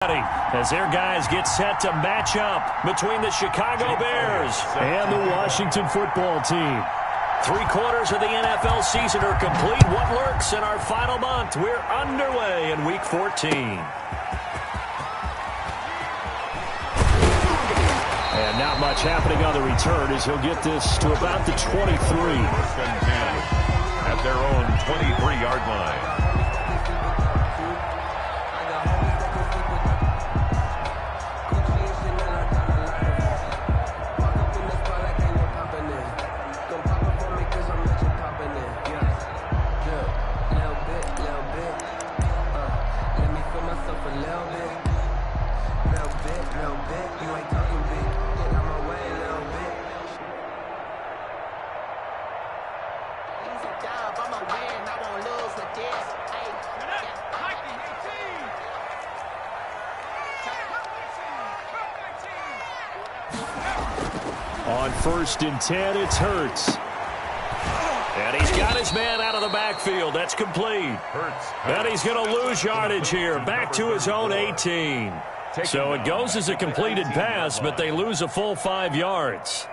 As their guys get set to match up between the Chicago Bears and the Washington football team. 3/4 of the NFL season are complete. What lurks in our final month? We're underway in Week 14. And not much happening on the return as he'll get this to about the 23. At their own 23-yard line. On 1st and 10, it's Hurts. And he's got his man out of the backfield. That's complete. And he's going to lose yardage here. Back to his own 18. So it goes as a completed pass, but they lose a full 5 yards.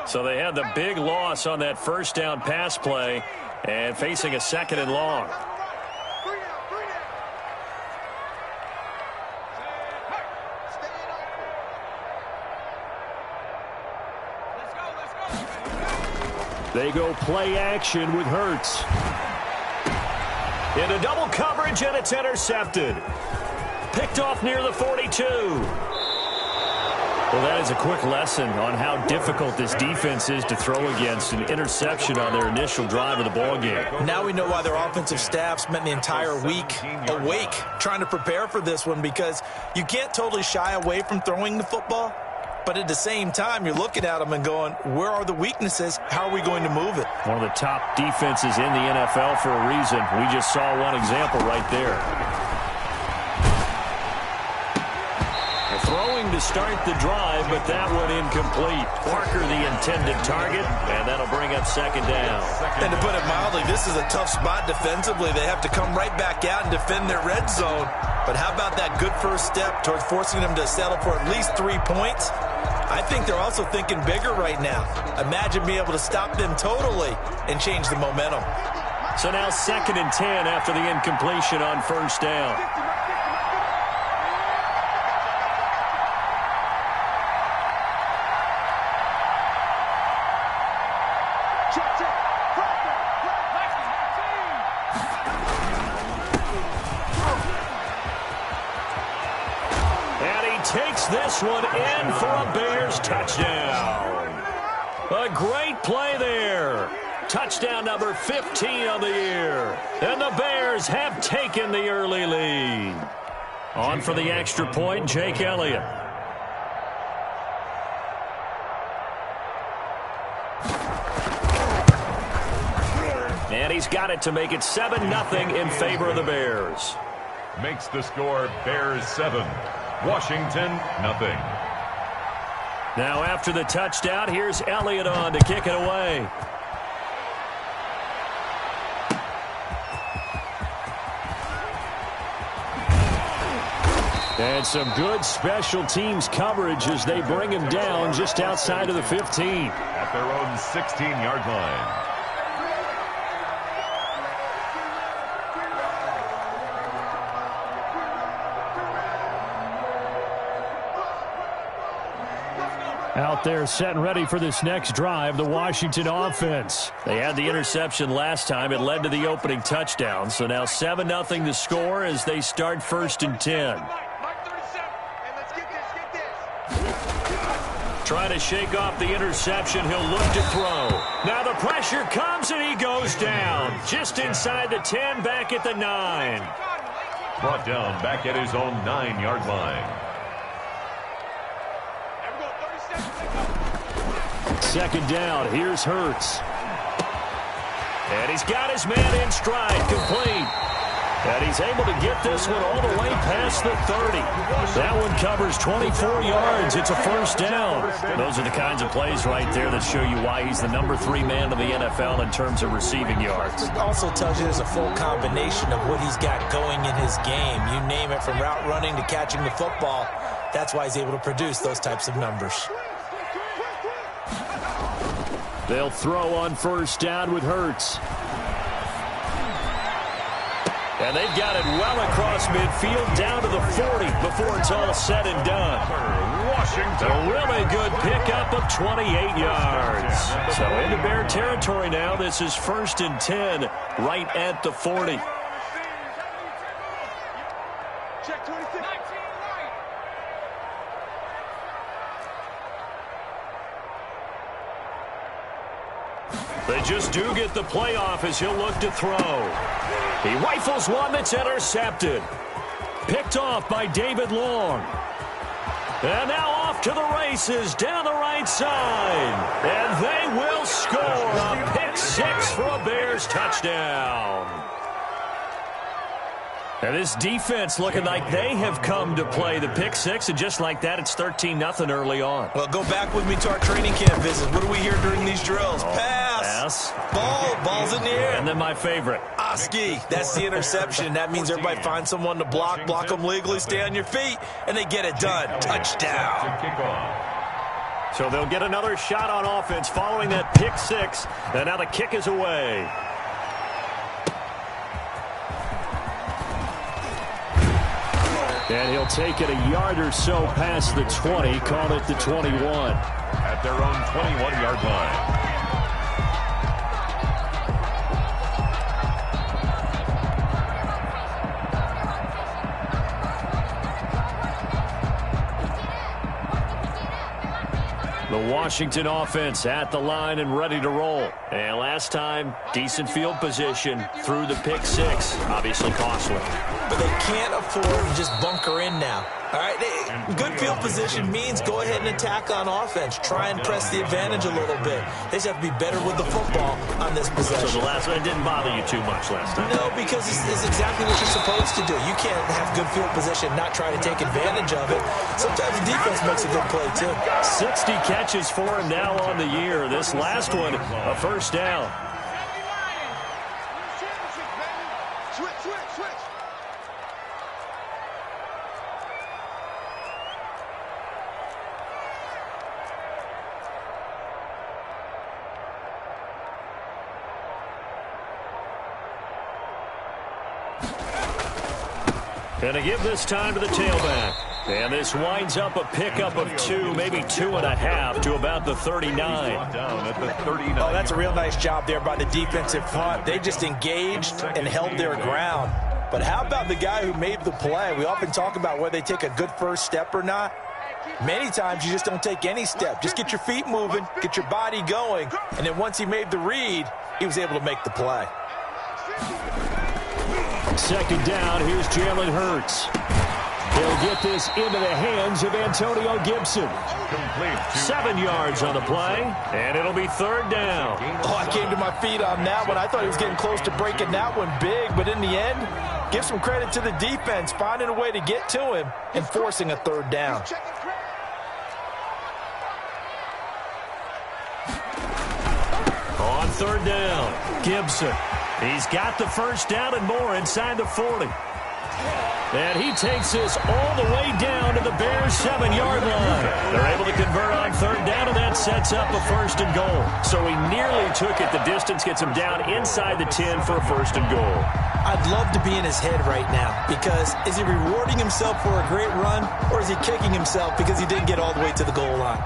So they had the big loss on that first down pass play and facing a 2nd and long. They go play action with Hurts. Into double coverage, and it's intercepted. Picked off near the 42. Well, that is a quick lesson on how difficult this defense is to throw against. An interception on their initial drive of the ballgame. Now we know why their offensive staff spent the entire week awake trying to prepare for this one, because you can't totally shy away from throwing the football. But at the same time, you're looking at them and going, where are the weaknesses? How are we going to move it? One of the top defenses in the NFL for a reason. We just saw one example right there. Throwing to start the drive, but that one incomplete. Parker the intended target, and that'll bring up 2nd down. And to put it mildly, this is a tough spot defensively. They have to come right back out and defend their red zone. But how about that good first step towards forcing them to settle for at least 3 points? I think they're also thinking bigger right now. Imagine being able to stop them totally and change the momentum. So now 2nd and 10 after the incompletion on 1st down. Takes this one in for a Bears touchdown. A great play there. Touchdown number 15 on the year. And the Bears have taken the early lead. On for the extra point, Jake Elliott. And he's got it to make it 7-0 in favor of the Bears. Makes the score Bears 7. Washington, nothing. Now after the touchdown, here's Elliott on to kick it away. And some good special teams coverage as they bring him down just outside of the 15. At their own 16-yard line. Out there set and ready for this next drive, the Washington offense. They had the interception last time. It led to the opening touchdown. So now 7-0 the score as they start 1st and 10. Trying to shake off the interception. He'll look to throw. Now the pressure comes and he goes down. Just inside the 10, back at the 9. Brought down back at his own 9-yard line. 2nd down. Here's Hurts. And he's got his man in stride, complete. And he's able to get this one all the way past the 30. That one covers 24 yards. It's a first down. Those are the kinds of plays right there that show you why he's the number 3 man in the NFL in terms of receiving yards. It also tells you there's a full combination of what he's got going in his game. You name it, from route running to catching the football. That's why he's able to produce those types of numbers. They'll throw on first down with Hurts. And they've got it well across midfield down to the 40 before it's all said and done. Washington. A really good pickup of 28 yards. So into Bear territory now. This is 1st and 10 right at the 40. Check 26. They just do get the playoff as he'll look to throw. He rifles one that's intercepted. Picked off by David Long. And now off to the races down the right side. And they will score a pick 6 for a Bears touchdown. And this defense looking like they have come to play the pick 6, and just like that, it's 13-0 early on. Well, go back with me to our training camp visits. What do we hear during these drills? Pass. Ball's in the air. And then my favorite. Oski. That's the interception. That means everybody finds someone to block them legally, stay on your feet, and they get it done. Touchdown. So they'll get another shot on offense following that pick 6, and now the kick is away. And he'll take it a yard or so past the 20, call it the 21. At their own 21-yard line. The Washington offense at the line and ready to roll. And last time, decent field position through the pick 6. Obviously costly. But they can't afford to just bunker in now. All right, good field position means go ahead and attack on offense. Try and press the advantage a little bit. They just have to be better with the football on this possession. So the last one didn't bother you too much last time? No, because it's exactly what you're supposed to do. You can't have good field position and not try to take advantage of it. Sometimes the defense makes a good play, too. 60 catches for him now on the year. This last one, a first down. Switch. And to give this time to the tailback. And this winds up a pickup of 2, maybe 2.5 to about the 39. Down at the 39. Oh, that's a real nice job there by the defensive front. They just engaged and held their ground. But how about the guy who made the play? We often talk about whether they take a good first step or not. Many times you just don't take any step. Just get your feet moving, get your body going, and then once he made the read, he was able to make the play. Second down, here's Jalen Hurts. He'll get this into the hands of Antonio Gibson. Complete. 7 yards on the play, and it'll be third down. Oh, I came to my feet on that one. I thought he was getting close to breaking that one big, but in the end, give some credit to the defense, finding a way to get to him and forcing a third down. On third down, Gibson. He's got the first down and more inside the 40. And he takes this all the way down to the Bears' 7-yard line. They're able to convert on third down, and that sets up a first and goal. So he nearly took it. The distance gets him down inside the 10 for a first and goal. I'd love to be in his head right now, because is he rewarding himself for a great run, or is he kicking himself because he didn't get all the way to the goal line?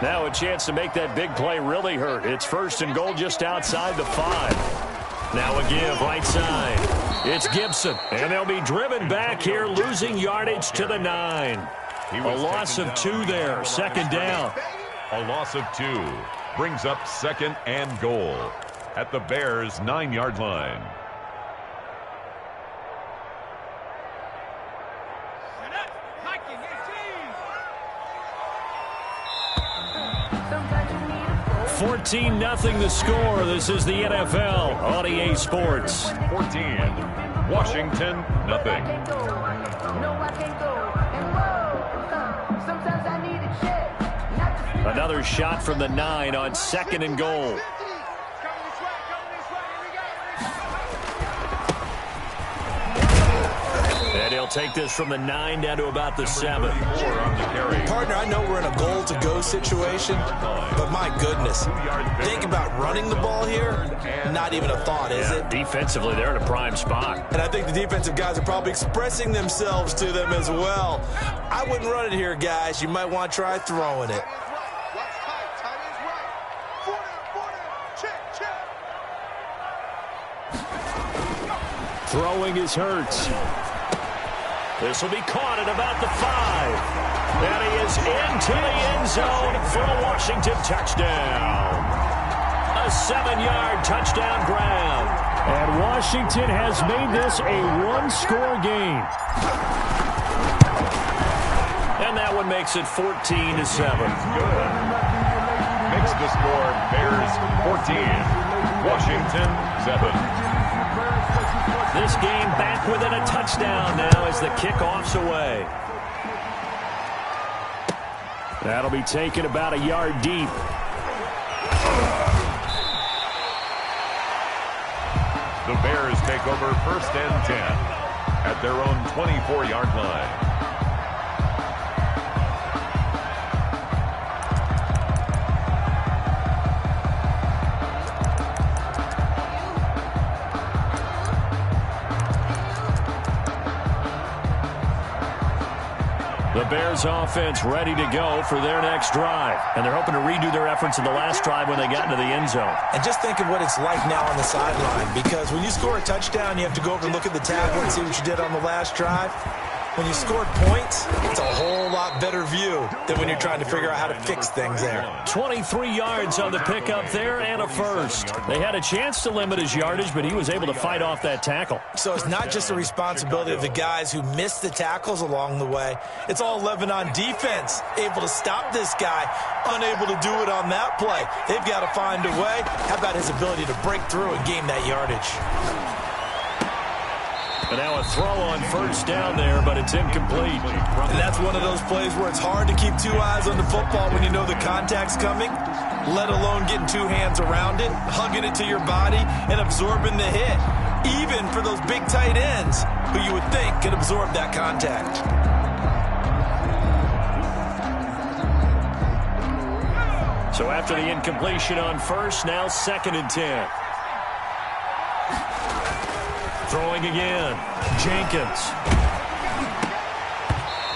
Now a chance to make that big play really hurt. It's first and goal just outside the 5. Now a give right side. It's Gibson, and they'll be driven back here, losing yardage to the 9. A loss of 2 there, second down. A loss of 2 brings up second and goal at the Bears' 9-yard line. Sometimes 14-0 the score. This is the NFL on EA Sports. 14. Washington, nothing. Another shot from the 9 on 2nd and goal. And he'll take this from the 9 down to about the 7. Partner, I know we're in a goal-to-go situation, but my goodness, think about running the ball here. Not even a thought, is it? Defensively, they're in a prime spot. And I think the defensive guys are probably expressing themselves to them as well. I wouldn't run it here, guys. You might want to try throwing it. Throwing is Hurts. This will be caught at about the 5. And he is into the end zone for a Washington touchdown. A 7-yard touchdown grab. And Washington has made this a one-score game. And that one makes it 14-7. Good. Makes the score Bears 14, Washington 7. This game back within a touchdown now as the kickoff's away. That'll be taken about a yard deep. The Bears take over 1st and 10 at their own 24-yard line. The Bears offense ready to go for their next drive. And they're hoping to redo their efforts in the last drive when they got into the end zone. And just think of what it's like now on the sideline, because when you score a touchdown, you have to go over and look at the tackle and see what you did on the last drive. When you scored points, it's a whole lot better view than when you're trying to figure out how to fix things there. 23 yards on the pickup there and a first. They had a chance to limit his yardage, but he was able to fight off that tackle. So it's not just the responsibility of the guys who missed the tackles along the way. It's all Lebanon defense able to stop this guy, unable to do it on that play. They've got to find a way. How about his ability to break through and gain that yardage? And now a throw on first down there, but it's incomplete. And that's one of those plays where it's hard to keep 2 eyes on the football when you know the contact's coming, let alone getting 2 hands around it, hugging it to your body, and absorbing the hit, even for those big tight ends who you would think could absorb that contact. So after the incompletion on first, now 2nd and 10. Throwing again, Jenkins.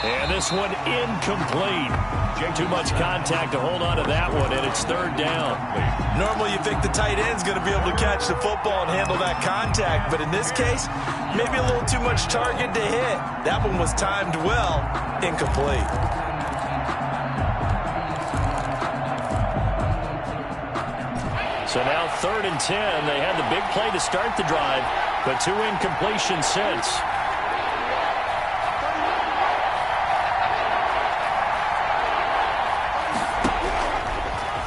And this one incomplete. Too much contact to hold on to that one, and it's 3rd down. Normally you think the tight end's going to be able to catch the football and handle that contact, but in this case, maybe a little too much target to hit. That one was timed well, incomplete. So now 3rd and 10. They had the big play to start the drive, but 2 incompletions since.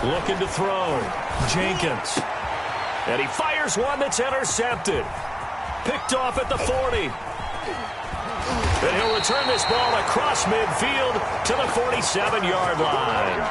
Looking to throw. Jenkins. And he fires one that's intercepted. Picked off at the 40. And he'll return this ball across midfield to the 47-yard line.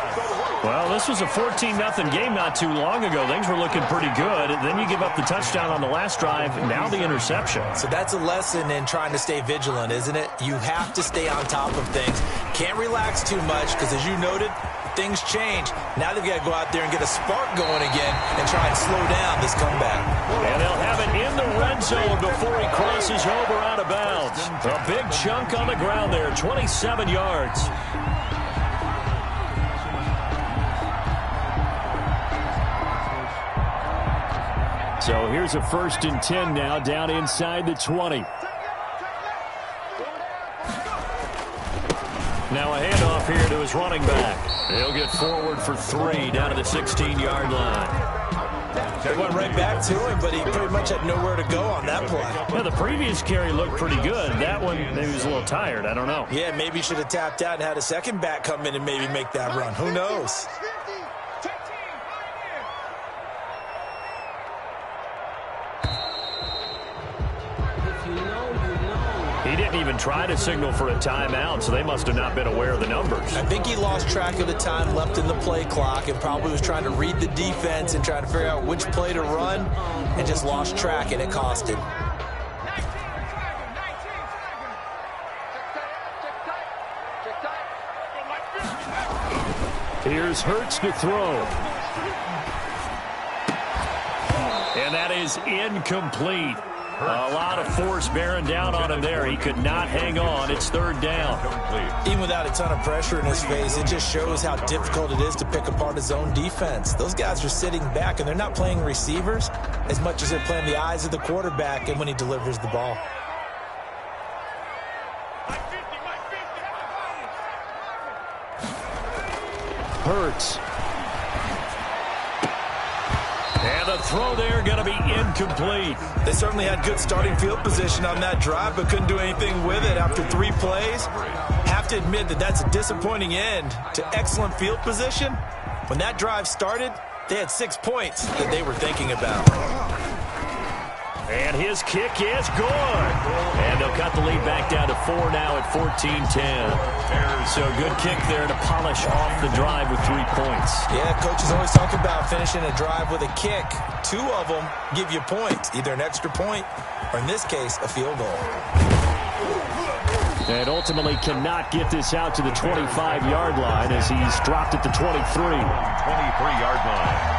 Well, this was a 14-0 game not too long ago. Things were looking pretty good. Then you give up the touchdown on the last drive. Now the interception. So that's a lesson in trying to stay vigilant, isn't it? You have to stay on top of things. Can't relax too much because, as you noted, things change. Now they've got to go out there and get a spark going again and try and slow down this comeback. And they'll have it in the red zone before he crosses over out of bounds. A big chunk on the ground there, 27 yards. So here's a 1st and 10 now, down inside the 20. Now a handoff here to his running back. He'll get forward for 3 down to the 16-yard line. They went right back to him, but he pretty much had nowhere to go on that play. Yeah, the previous carry looked pretty good. That one, maybe he was a little tired. I don't know. Yeah, maybe he should have tapped out and had a second back come in and maybe make that run. Who knows? If you He didn't even try to signal for a timeout, so they must have not been aware of the numbers. I think he lost track of the time left in the play clock and probably was trying to read the defense and trying to figure out which play to run and just lost track, and it cost him. Here's Hurts to throw. And that is incomplete. A lot of force bearing down on him there. He could not hang on. It's third down. Even without a ton of pressure in his face, it just shows how difficult it is to pick apart his own defense. Those guys are sitting back, and they're not playing receivers as much as they're playing the eyes of the quarterback and when he delivers the ball. Hurts. And the throw there going to be incomplete. They certainly had good starting field position on that drive, but couldn't do anything with it after 3 plays. Have to admit that that's a disappointing end to excellent field position. When that drive started, they had 6 points that they were thinking about. And his kick is good. And they'll cut the lead back down to 4 now at 14-10. So good kick there to polish off the drive with 3 points. Yeah, coaches always talk about finishing a drive with a kick. 2 of them give you points, either an extra point or, in this case, a field goal. And ultimately cannot get this out to the 25-yard line as he's dropped at the 23. 23-yard line.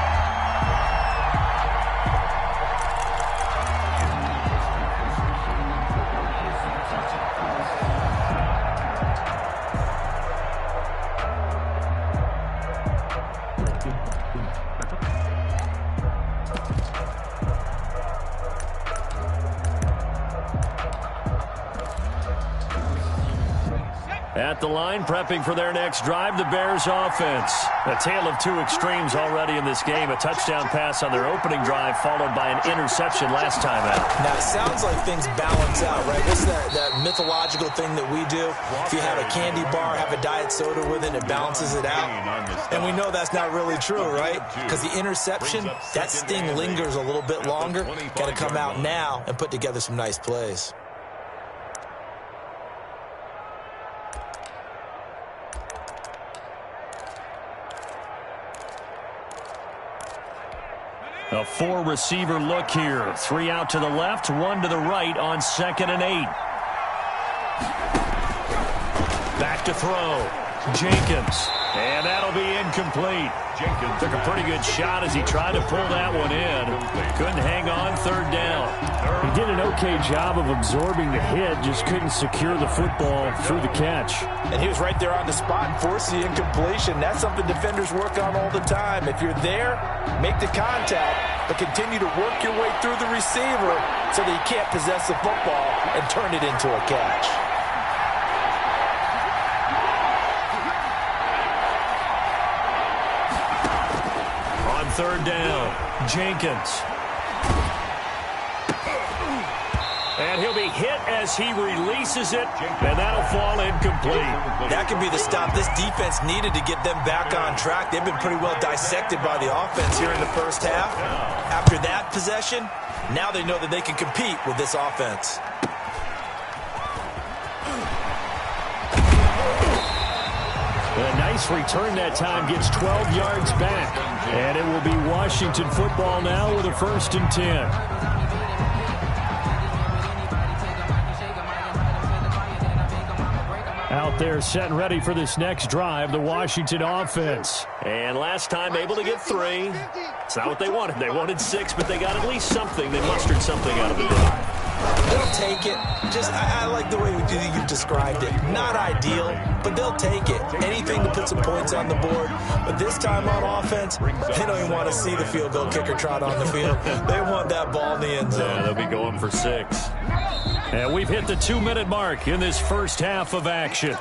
At the line, prepping for their next drive, the Bears offense. A tale of 2 extremes already in this game. A touchdown pass on their opening drive, followed by an interception last time out. Now, it sounds like things balance out, right? What's that mythological thing that we do? If you have a candy bar, have a diet soda with it, it balances it out. And we know that's not really true, right? Because the interception, that sting lingers a little bit longer. Got to come out now and put together some nice plays. A 4-receiver look here. 3 out to the left, 1 to the right on 2nd and 8. Back to throw. Jenkins. And that'll be incomplete. Jenkins took a pretty good shot as he tried to pull that one in. Couldn't hang on, 3rd down. He did an okay job of absorbing the hit, just couldn't secure the football through the catch. And he was right there on the spot and forced the incompletion. That's something defenders work on all the time. If you're there, make the contact, but continue to work your way through the receiver so that you can't possess the football and turn it into a catch. On 3rd down, Jenkins. And he'll be hit as he releases it, and that'll fall incomplete. That could be the stop this defense needed to get them back on track. They've been pretty well dissected by the offense here in the first half. After that possession, now they know that they can compete with this offense. A nice return that time, gets 12 yards back. And it will be Washington football now with a 1st and 10. Out there set and ready for this next drive, the Washington offense. And last time able to get 3. It's not what they wanted. They wanted 6, but they got at least something. They mustered something out of the drive. They'll take it. I like the way you described it. Not ideal, but they'll take it. Anything to put some points on the board. But this time on offense, they don't even want to see the field goal kicker trot on the field. They want that ball in the end zone. Yeah, they'll be going for 6. And we've hit the 2-minute mark in this first half of action.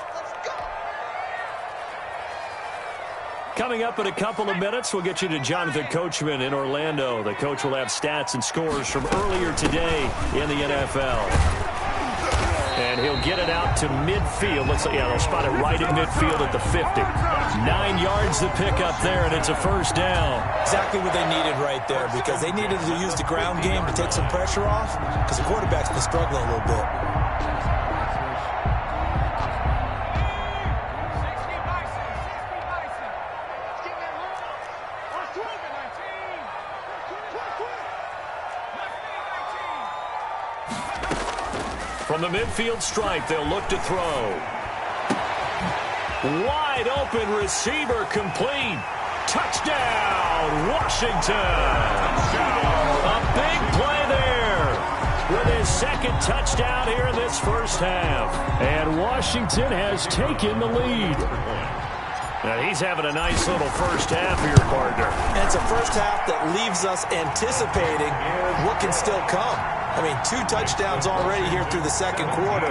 Coming up in a couple of minutes, we'll get you to Jonathan Coachman in Orlando. The coach will have stats and scores from earlier today in the NFL. And he'll get it out to midfield. Looks like, yeah, they'll spot it right at midfield at the 50. 9 yards to pick up there, and it's a 1st down. Exactly what they needed right there, because they needed to use the ground game to take some pressure off, because the quarterback's been struggling a little bit. From the midfield stripe, they'll look to throw. Wide open receiver complete. Touchdown, Washington. A big play there with his second touchdown here in this first half. And Washington has taken the lead. Now he's having a nice little first half here, partner. And it's a first half that leaves us anticipating what can still come. I mean, 2 touchdowns already here through the second quarter.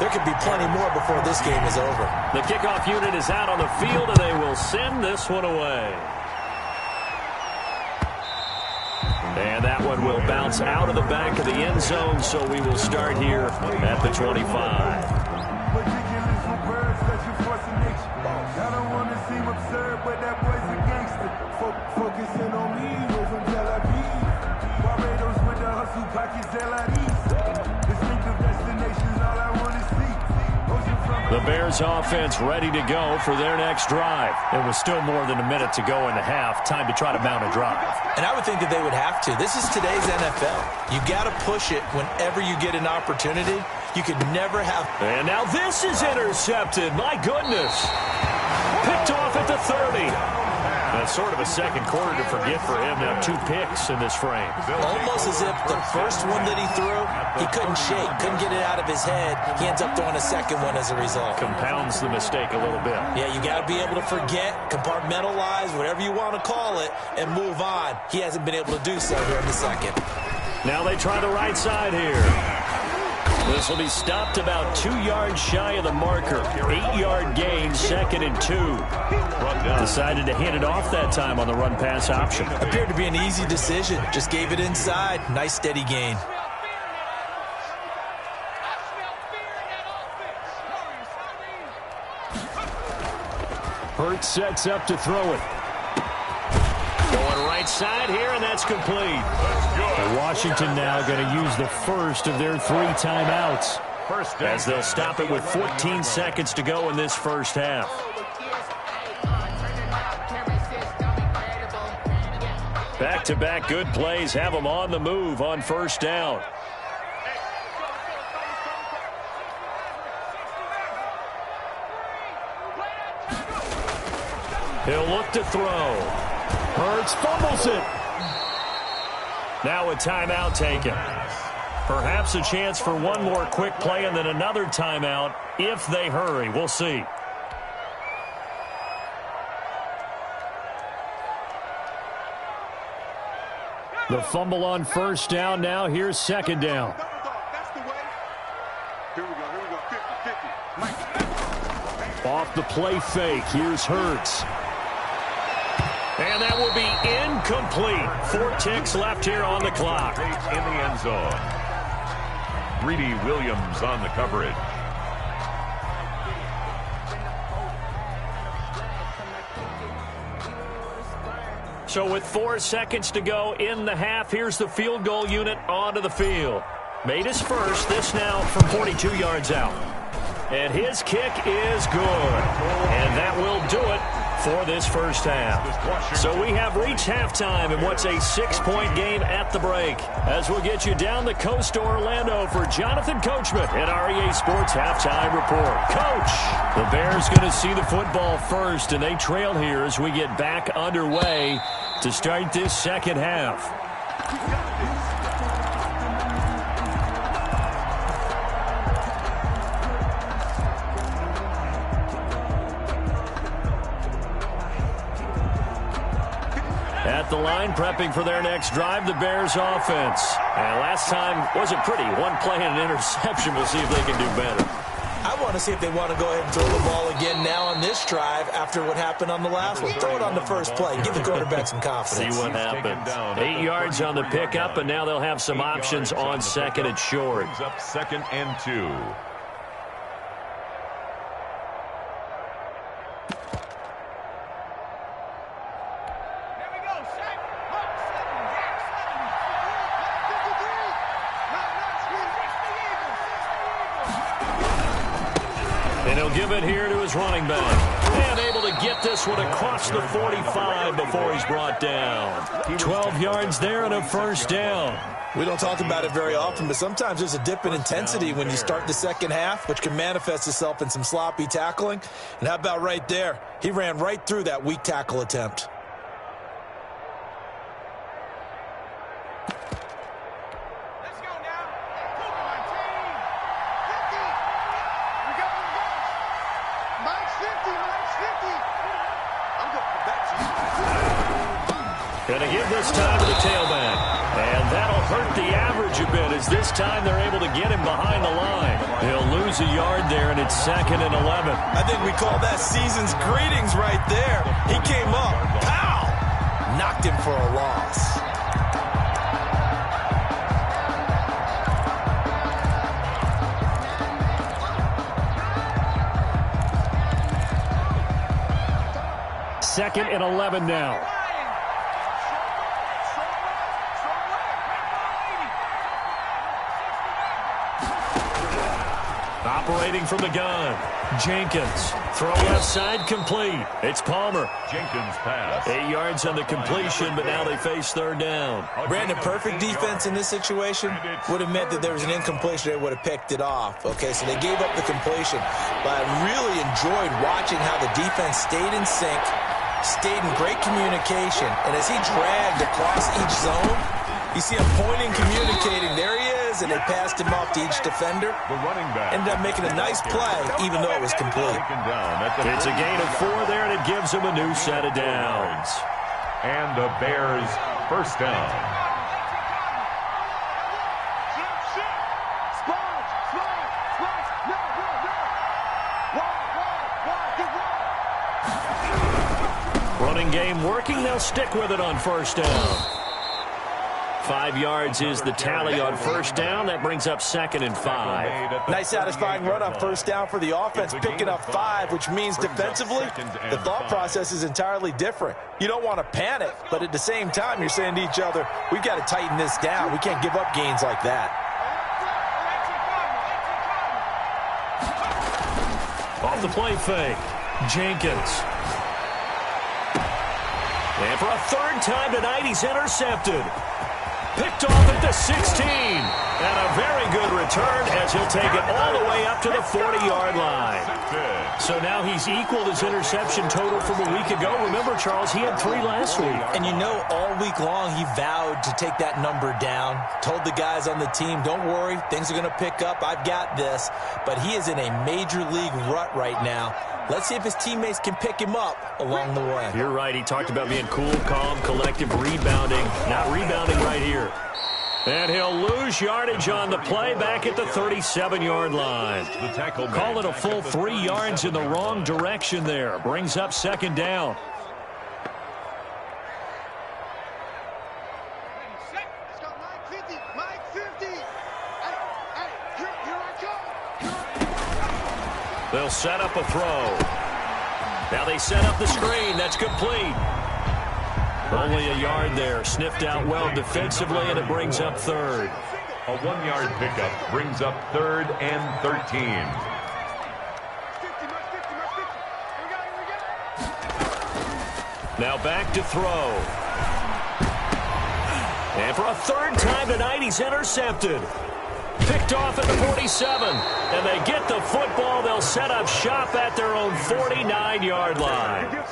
There could be plenty more before this game is over. The kickoff unit is out on the field, and they will send this one away. And that one will bounce out of the back of the end zone, so we will start here at the 25. I don't want to seem absurd, but that boy's a gangster. Focusing on me, we're from Tel Aviv. Barbados with the hustle, pockets LIDs. Distinctive destinations, all I want to see. The Bears offense ready to go for their next drive. It was still more than a minute to go in the half. Time to try to mount a drive. And I would think that they would have to. This is today's NFL. You got to push it whenever you get an opportunity. You could never have. And now this is intercepted. My goodness. Picked off at the 30. That's sort of a second quarter to forget for him. Now 2 picks in this frame. Almost as if the first one that he threw, he couldn't shake, couldn't get it out of his head. He ends up throwing a second one as a result. Compounds the mistake a little bit. Yeah, you got to be able to forget, compartmentalize, whatever you want to call it, and move on. He hasn't been able to do so here in the second. Now they try the right side here. This will be stopped about 2 yards shy of the marker. 8-yard gain, 2nd and 2. Decided to hand it off that time on the run-pass option. Appeared to be an easy decision. Just gave it inside. Nice steady gain. Hurts sets up to throw it. Going right side here, and that's complete. And Washington now going to use the first of their 3 timeouts, as they'll stop it with 14 seconds to go in this first half. Back-to-back good plays have them on the move on first down. He'll look to throw. Hurts fumbles it. Now a timeout taken. Perhaps a chance for one more quick play and then another timeout if they hurry. We'll see. The fumble on first down. Now here's second down. That's the way. Here we go. 50-50. Off the play fake. Here's Hurts. And that will be incomplete. 4 ticks left here on the clock. In the end zone. Greedy Williams on the coverage. So with 4 seconds to go in the half, here's the field goal unit onto the field. Made his first, this now from 42 yards out. And his kick is good. And that will do it for this first half. So we have reached halftime in what's a 6-point game at the break. As we'll get you down the coast to Orlando for Jonathan Coachman at REA Sports Halftime Report. Coach, the Bears going to see the football first, and they trail here as we get back underway to start this second half. At the line, prepping for their next drive, the Bears offense. And last time wasn't pretty. 1 play and an interception. We'll see if they can do better. I want to see if they want to go ahead and throw the ball again now on this drive after what happened on the last one. Throw it on the first play. Give the quarterback some confidence. See what happens. 8 yards on the pickup, and now they'll have some options on second and short. Brings up 2nd and 2. And he'll give it here to his running back. And able to get this one across the 45 before he's brought down. 12 yards there and a first down. We don't talk about it very often, but sometimes there's a dip in intensity when you start the second half, which can manifest itself in some sloppy tackling. And how about right there? He ran right through that weak tackle attempt. Let's go now. Come on, team. 50. We go. Mike's 50. I'm going to bet you. Going to give this time to the tailback. And that'll hurt the average a bit as this time they're able to get him behind the line. He'll lose a yard there, and it's 2nd and 11. I think we call that season's greetings right there. He came up, pow! Knocked him for a loss. Second and 11 now. Operating from the gun. Jenkins. Throw left side complete. It's Palmer. Jenkins pass. 8 yards on the completion, but now they face 3rd down. Brandon, perfect defense in this situation would have meant that there was an incompletion. They would have picked it off. Okay, so they gave up the completion. But I really enjoyed watching how the defense stayed in sync, stayed in great communication, and as he dragged across each zone, you see him pointing, communicating. There he is, and they passed him off to each defender. The running back ended up making a nice play, even though it was complete. It's a gain of 4 there, and it gives them a new set of downs. And the Bears first down. Running game working. They'll stick with it on first down. 5 yards is the tally on first down. That brings up 2nd and 5. Nice satisfying run on first down for the offense, picking up 5, which means defensively, the thought process is entirely different. You don't want to panic, but at the same time, you're saying to each other, we've got to tighten this down. We can't give up gains like that. Off the play fake. Jenkins. And for a 3rd time tonight, he's intercepted. Picked off at the 16. And a very good return as he'll take it all the way up to the 40-yard line. So now he's equaled his interception total from a week ago. Remember, Charles, he had 3 last week. And you know, all week long, he vowed to take that number down. Told the guys on the team, don't worry, things are going to pick up. I've got this. But he is in a major league rut right now. Let's see if his teammates can pick him up along the way. You're right. He talked about being cool, calm, collective, rebounding. Not rebounding right here. And he'll lose yardage on the play back at the 37-yard line. Call it a full 3 yards in the wrong direction there. Brings up 2nd down. They'll set up a throw. Now they set up the screen. That's complete. Only a yard there. Sniffed out well defensively, and it brings up 3rd. A 1-yard pickup brings up 3rd and 13. Now back to throw. And for a 3rd time tonight, he's intercepted. Picked off at the 47. And they get the football. They'll set up shop at their own 49-yard line.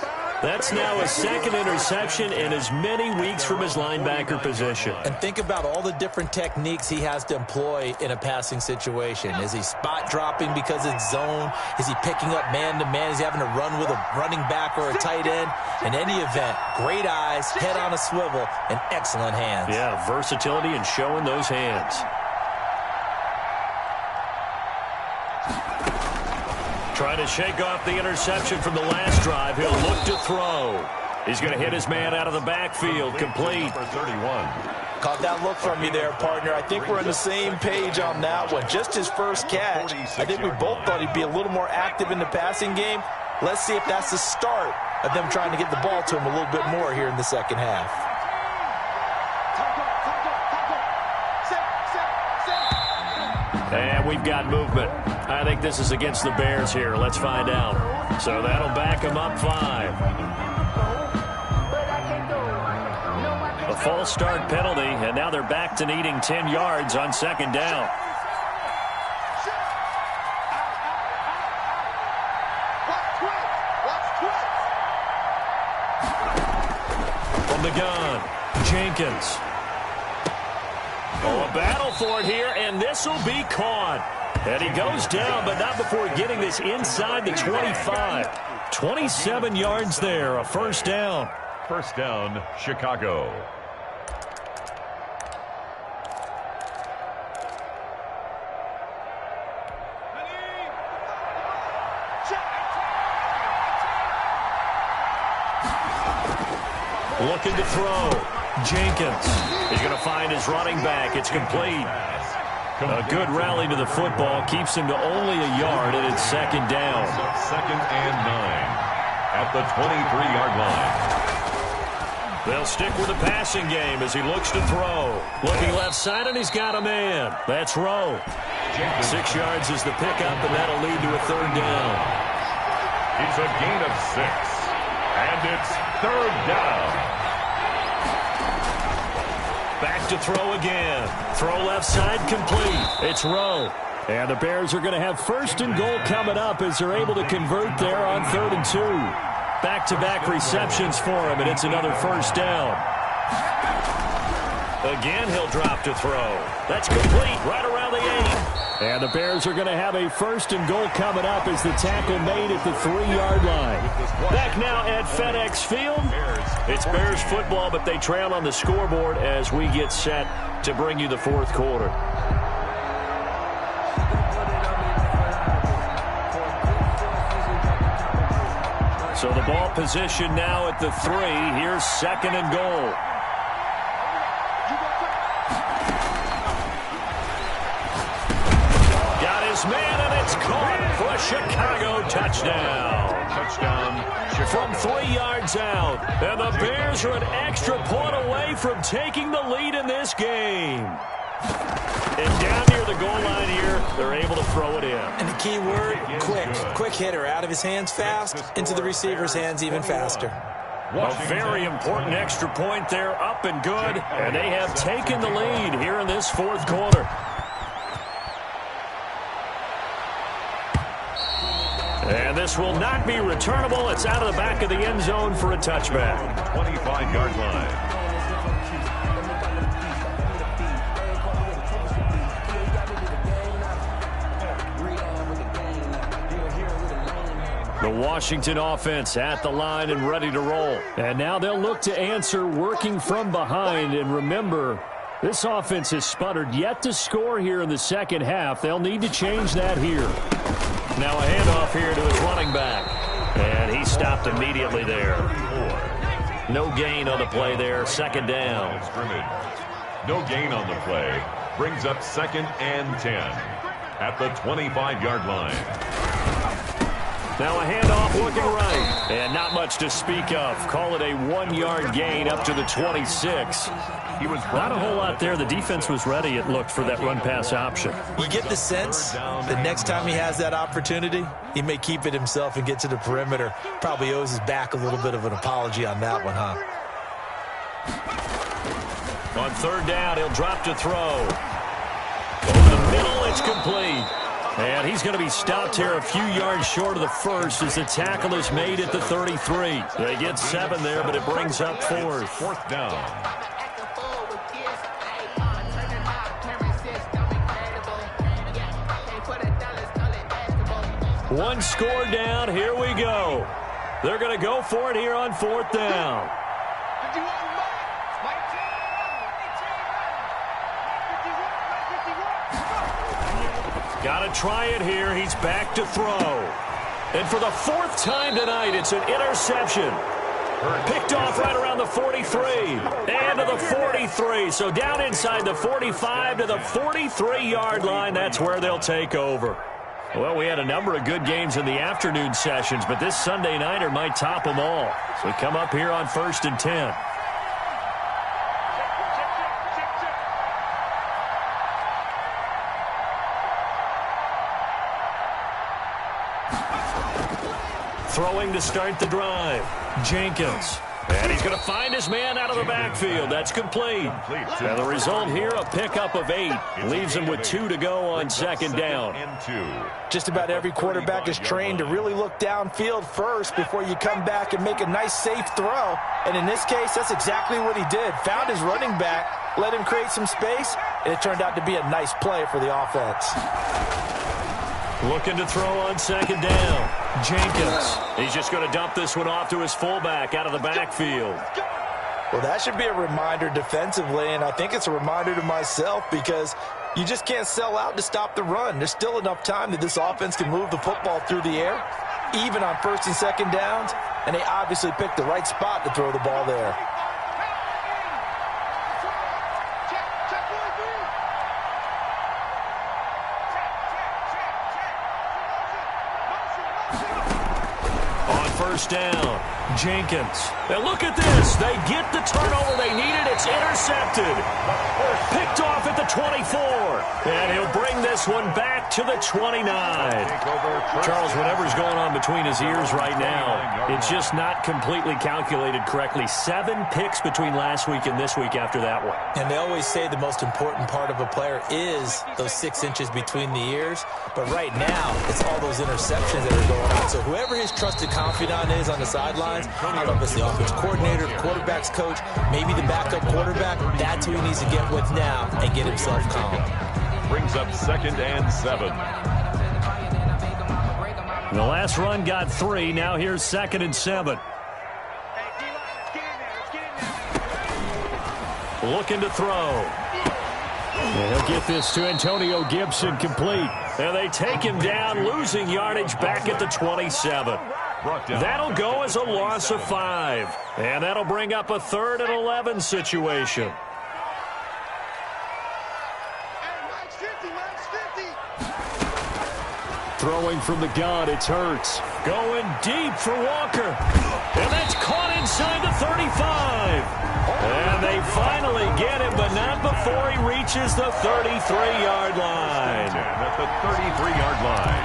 That's now his 2nd interception in as many weeks from his linebacker position. And think about all the different techniques he has to employ in a passing situation. Is he spot dropping because it's zone? Is he picking up man-to-man? Is he having to run with a running back or a tight end? In any event, great eyes, head on a swivel, and excellent hands. Yeah, versatility and showing those hands. Trying to shake off the interception from the last drive. He'll look to throw. He's going to hit his man out of the backfield. Complete. Number 31. Caught that look from you there, partner. I think we're on the same page on that one. Just his first catch. I think we both thought he'd be a little more active in the passing game. Let's see if that's the start of them trying to get the ball to him a little bit more here in the second half. And we've got movement. I think this is against the Bears here. Let's find out. So that'll back them up 5. A false start penalty, and now they're back to needing 10 yards on second down. From the gun, Jenkins. Oh, a battle for it here, and this will be caught. And he goes down, but not before getting this inside the 25. 27 yards there, a first down. First down, Chicago. Looking to throw. Jenkins is going to find his running back. It's complete. A good rally to the football keeps him to only a yard, and it's second down. Second and 9 at the 23-yard line. They'll stick with the passing game as he looks to throw. Looking left side, and he's got a man. That's Rowe. 6 yards is the pickup, and that'll lead to a third down. It's a gain of 6, and it's third down. Back to throw again. Throw left side complete. It's Rowe. And the Bears are going to have first and goal coming up as they're able to convert there on 3rd and 2. Back-to-back receptions for him, and it's another first down. Again, he'll drop to throw. That's complete right around the 8. And the Bears are going to have a first and goal coming up as the tackle made at the 3-yard line. Back now at FedEx Field. It's Bears football, but they trail on the scoreboard as we get set to bring you the fourth quarter. So the ball position now at the 3. Here's second and goal. Got his man, and it's caught for a Chicago touchdown. From 3 yards out. And the Bears are an extra point away from taking the lead in this game. And down near the goal line here, they're able to throw it in. And the key word, quick. Quick hitter. Out of his hands fast, into the receiver's hands even faster. A very important extra point there, up and good. And they have taken the lead here in this fourth quarter. And this will not be returnable. It's out of the back of the end zone for a touchback. 25-yard line. The Washington offense at the line and ready to roll. And now they'll look to answer working from behind. And remember, this offense has sputtered yet to score here in the second half. They'll need to change that here. Now a handoff here to his running back. And he stopped immediately there. No gain on the play there. Second down. No gain on the play. Brings up second and 10 at the 25-yard line. Now a handoff looking right. And not much to speak of. Call it a 1-yard gain up to the 26. Not a whole lot there. The defense was ready, it looked, for that run-pass option. You get the sense that next time he has that opportunity, he may keep it himself and get to the perimeter. Probably owes his back a little bit of an apology on that one, huh? On third down, he'll drop to throw. Over the middle, it's complete. And he's going to be stopped here a few yards short of the first as the tackle is made at the 33. They get 7 there, but it brings up fourth. Fourth down. One score down. Here we go. They're going to go for it here on fourth down. Got to try it here. He's back to throw. And for the 4th time tonight, it's an interception. Picked off right around the 43. And to the 43. So down inside the 45 to the 43-yard line. That's where they'll take over. Well, we had a number of good games in the afternoon sessions, but this Sunday nighter might top them all. So we come up here on 1st and 10. Throwing to start the drive. Jenkins And he's going to find his man out of the backfield. That's complete. And the result here, a pickup of 8. Leaves him with 2 to go on second down. Just about every quarterback is trained to really look downfield first before you come back and make a nice, safe throw. And in this case, that's exactly what he did. Found his running back, let him create some space, and it turned out to be a nice play for the offense. Looking to throw on second down. Jenkins. He's just going to dump this one off to his fullback out of the backfield. Well, that should be a reminder defensively, and I think it's a reminder to myself because you just can't sell out to stop the run. There's still enough time that this offense can move the football through the air, even on first and second downs, and they obviously picked the right spot to throw the ball there. First down, Jenkins. And look at this. They get the turnover they needed. It's intercepted. Picked off at the 24. And he'll bring this one back to the 29. Charles, whatever's going on between his ears right now, it's just not completely calculated correctly. 7 picks between last week and this week after that one. And they always say the most important part of a player is those 6 inches between the ears. But right now, it's all those interceptions that are going on. So whoever his trusted confidant is on the sidelines, I don't know if it's the offense coordinator, the quarterback's coach, maybe the backup quarterback, that's who he needs to get with now and get himself calm. Brings up 2nd and 7. The last run got 3. Now here's 2nd and 7. Looking to throw. And he'll get this to Antonio Gibson complete. And they take him down, losing yardage back at the 27. That'll go as a loss of 5. And that'll bring up a 3rd and 11 situation. Throwing from the gun, it's Hurts. Going deep for Walker. And that's caught inside the 35. And they finally get him, but not before he reaches the 33-yard line. At the 33-yard line.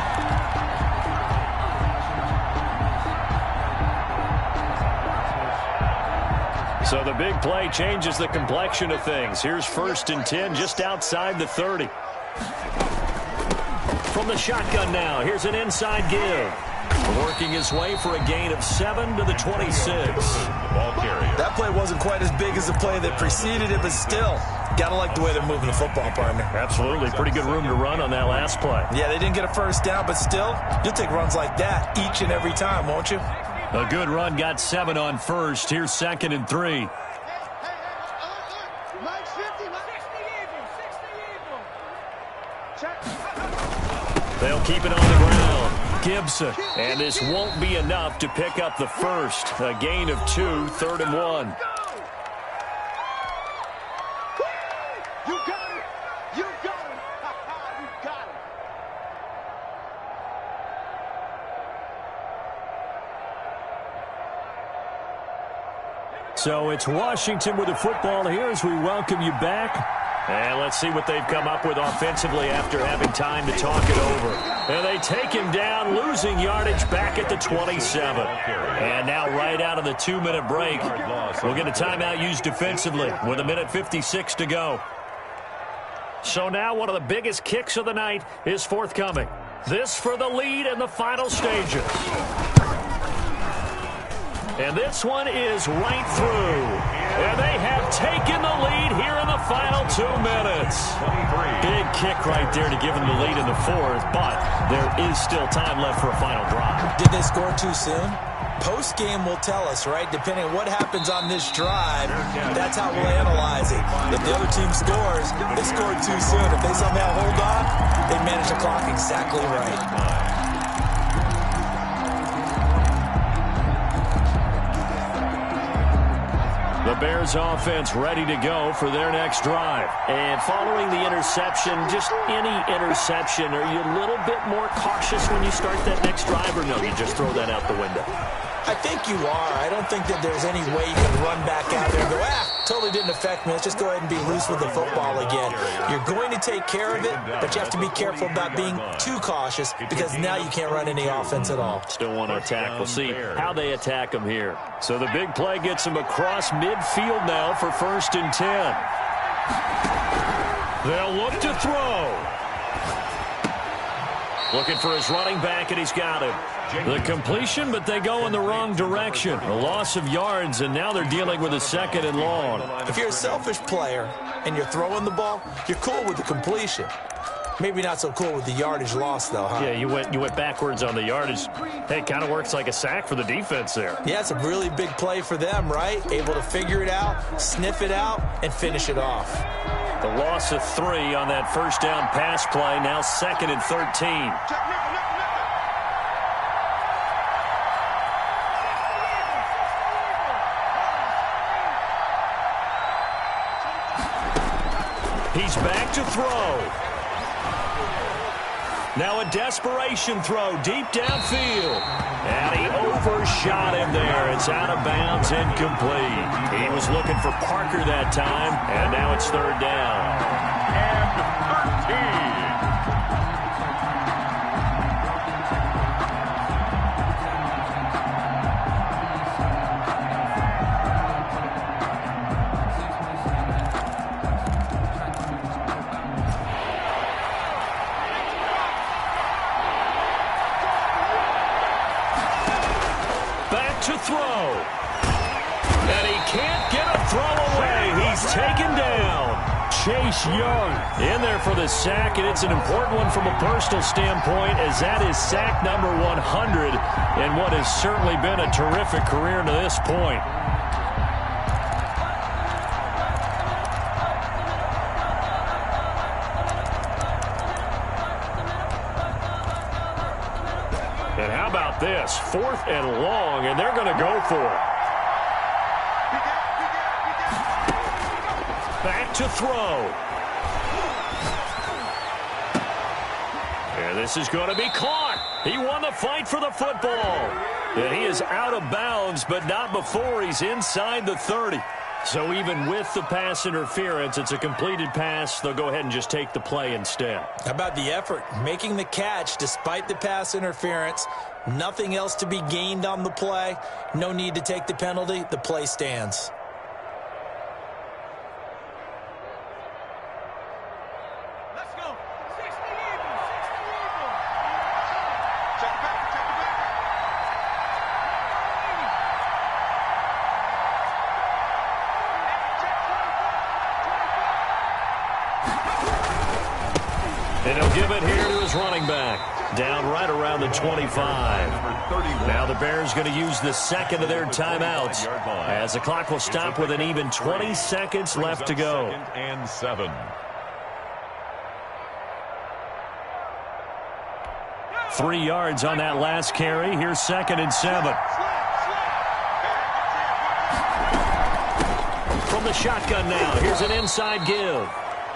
So the big play changes the complexion of things. Here's 1st and 10 just outside the 30. From the shotgun now, here's an inside give. Working his way for a gain of 7 to the 26. Ball carrier. That play wasn't quite as big as the play that preceded it, but still, gotta like the way they're moving the football, partner. Absolutely. Pretty good room to run on that last play. Yeah, they didn't get a first down, but still, you'll take runs like that each and every time, won't you? A good run got 7 on first. Here's 2nd and 3. They'll keep it on the ground. Gibson. And this won't be enough to pick up the first. A gain of 2, 3rd and 1. You got it. You got it. You got it. So it's Washington with the football here as we welcome you back. And let's see what they've come up with offensively after having time to talk it over. And they take him down, losing yardage back at the 27. And now right out of the 2-minute break, we'll get a timeout used defensively with 1:56 to go. So now one of the biggest kicks of the night is forthcoming. This for the lead in the final stages. And this one is right through. And they have taken the lead here in the final 2 minutes. Big kick right there to give them the lead in the 4th, but there is still time left for a final drive. Did they score too soon? Post-game will tell us, right? Depending on what happens on this drive, that's how we'll analyze it. If the other team scores, they scored too soon. If they somehow hold on, they manage the clock exactly right. The Bears offense ready to go for their next drive. And following the interception, just any interception, are you a little bit more cautious when you start that next drive, or no, you just throw that out the window? I think you are. I don't think that there's any way you can run back out there and go, totally didn't affect me. Let's just go ahead and be loose with the football again. You're going to take care of it, but you have to be careful about being too cautious because now you can't run any offense at all. Still want to attack. We'll see how they attack him here. So the big play gets him across midfield now for 1st and 10. They'll look to throw. Looking for his running back, and he's got him. The completion, but they go in the wrong direction. A loss of yards, and now they're dealing with a 2nd and long. If you're a selfish player and you're throwing the ball, you're cool with the completion. Maybe not so cool with the yardage loss, though, huh? Yeah, you went backwards on the yardage. Hey, it kind of works like a sack for the defense there. Yeah, it's a really big play for them, right? Able to figure it out, sniff it out, and finish it off. The loss of 3 on that first down pass play, now 2nd and 13. He's back to throw. Now a desperation throw deep downfield. And he overshot him there. It's out of bounds, incomplete. He was looking for Parker that time, and now it's 3rd down. And 13. To throw. And he can't get a throw away. He's taken down. Chase Young in there for the sack, and it's an important one from a personal standpoint, as that is sack number 100 in what has certainly been a terrific career to this point. And how about this? 4th and long, and they're going to go for it. Back to throw. And this is going to be caught. He won the fight for the football. And he is out of bounds, but not before he's inside the 30. So even with the pass interference, it's a completed pass. They'll go ahead and just take the play instead. How about the effort? Making the catch despite the pass interference. Nothing else to be gained on the play. No need to take the penalty. The play stands. Let's go. 60 even. 60 even. Check it back. And he'll give it here to his running back. Down right around the 25. Now the Bears going to use the 2nd of their timeouts, as the clock will stop with an even 20 seconds left to go. 2nd and 7. Three yards on that last carry. Here's 2nd and 7. From the shotgun now. Here's an inside give.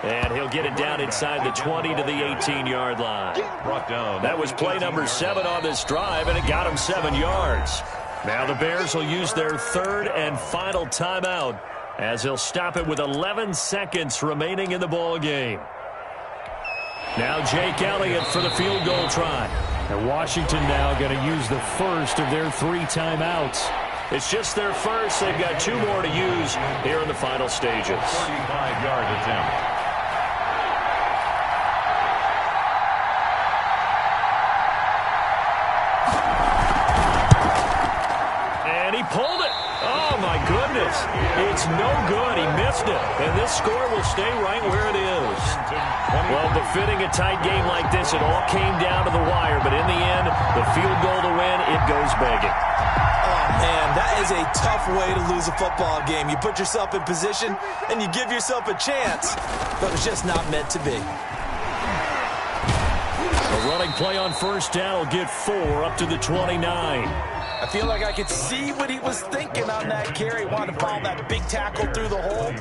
And he'll get it down inside the 20 to the 18-yard line. Brought down. That was play number 7 on this drive, and it got him 7 yards. Now the Bears will use their 3rd and final timeout, as he'll stop it with 11 seconds remaining in the ball game. Now Jake Elliott for the field goal try. And Washington now going to use the first of their 3 timeouts. It's just their first. They've got 2 more to use here in the final stages. 35-yard attempt. Pulled it. Oh, my goodness. It's no good. He missed it. And this score will stay right where it is. Well, befitting a tight game like this, it all came down to the wire. But in the end, the field goal to win, it goes begging. Oh, man, that is a tough way to lose a football game. You put yourself in position, and you give yourself a chance. But it's just not meant to be. A running play on first down will get 4 up to the 29. I feel like I could see what he was thinking on that carry. Wanted to follow that big tackle through the hole.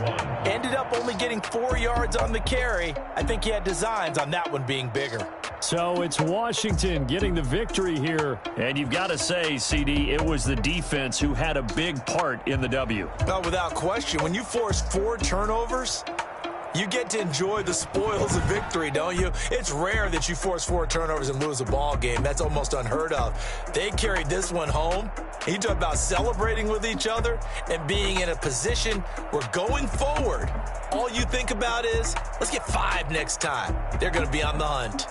Ended up only getting 4 yards on the carry. I think he had designs on that one being bigger. So it's Washington getting the victory here. And you've got to say, CD, it was the defense who had a big part in the W. Oh, without question. When you force 4 turnovers, you get to enjoy the spoils of victory, don't you? It's rare that you force 4 turnovers and lose a ball game. That's almost unheard of. They carried this one home. You talk about celebrating with each other and being in a position where going forward, all you think about is, let's get 5 next time. They're going to be on the hunt.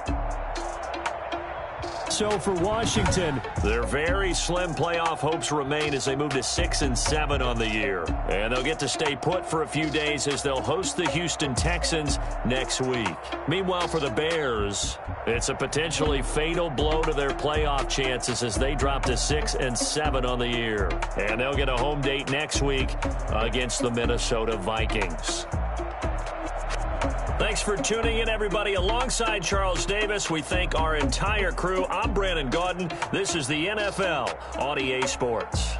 So for Washington, their very slim playoff hopes remain as they move to 6-7 on the year. And they'll get to stay put for a few days as they'll host the Houston Texans next week. Meanwhile, for the Bears, it's a potentially fatal blow to their playoff chances as they drop to 6-7 on the year. And they'll get a home date next week against the Minnesota Vikings. Thanks for tuning in, everybody. Alongside Charles Davis, we thank our entire crew. I'm Brandon Gaudin. This is the NFL on EA Sports.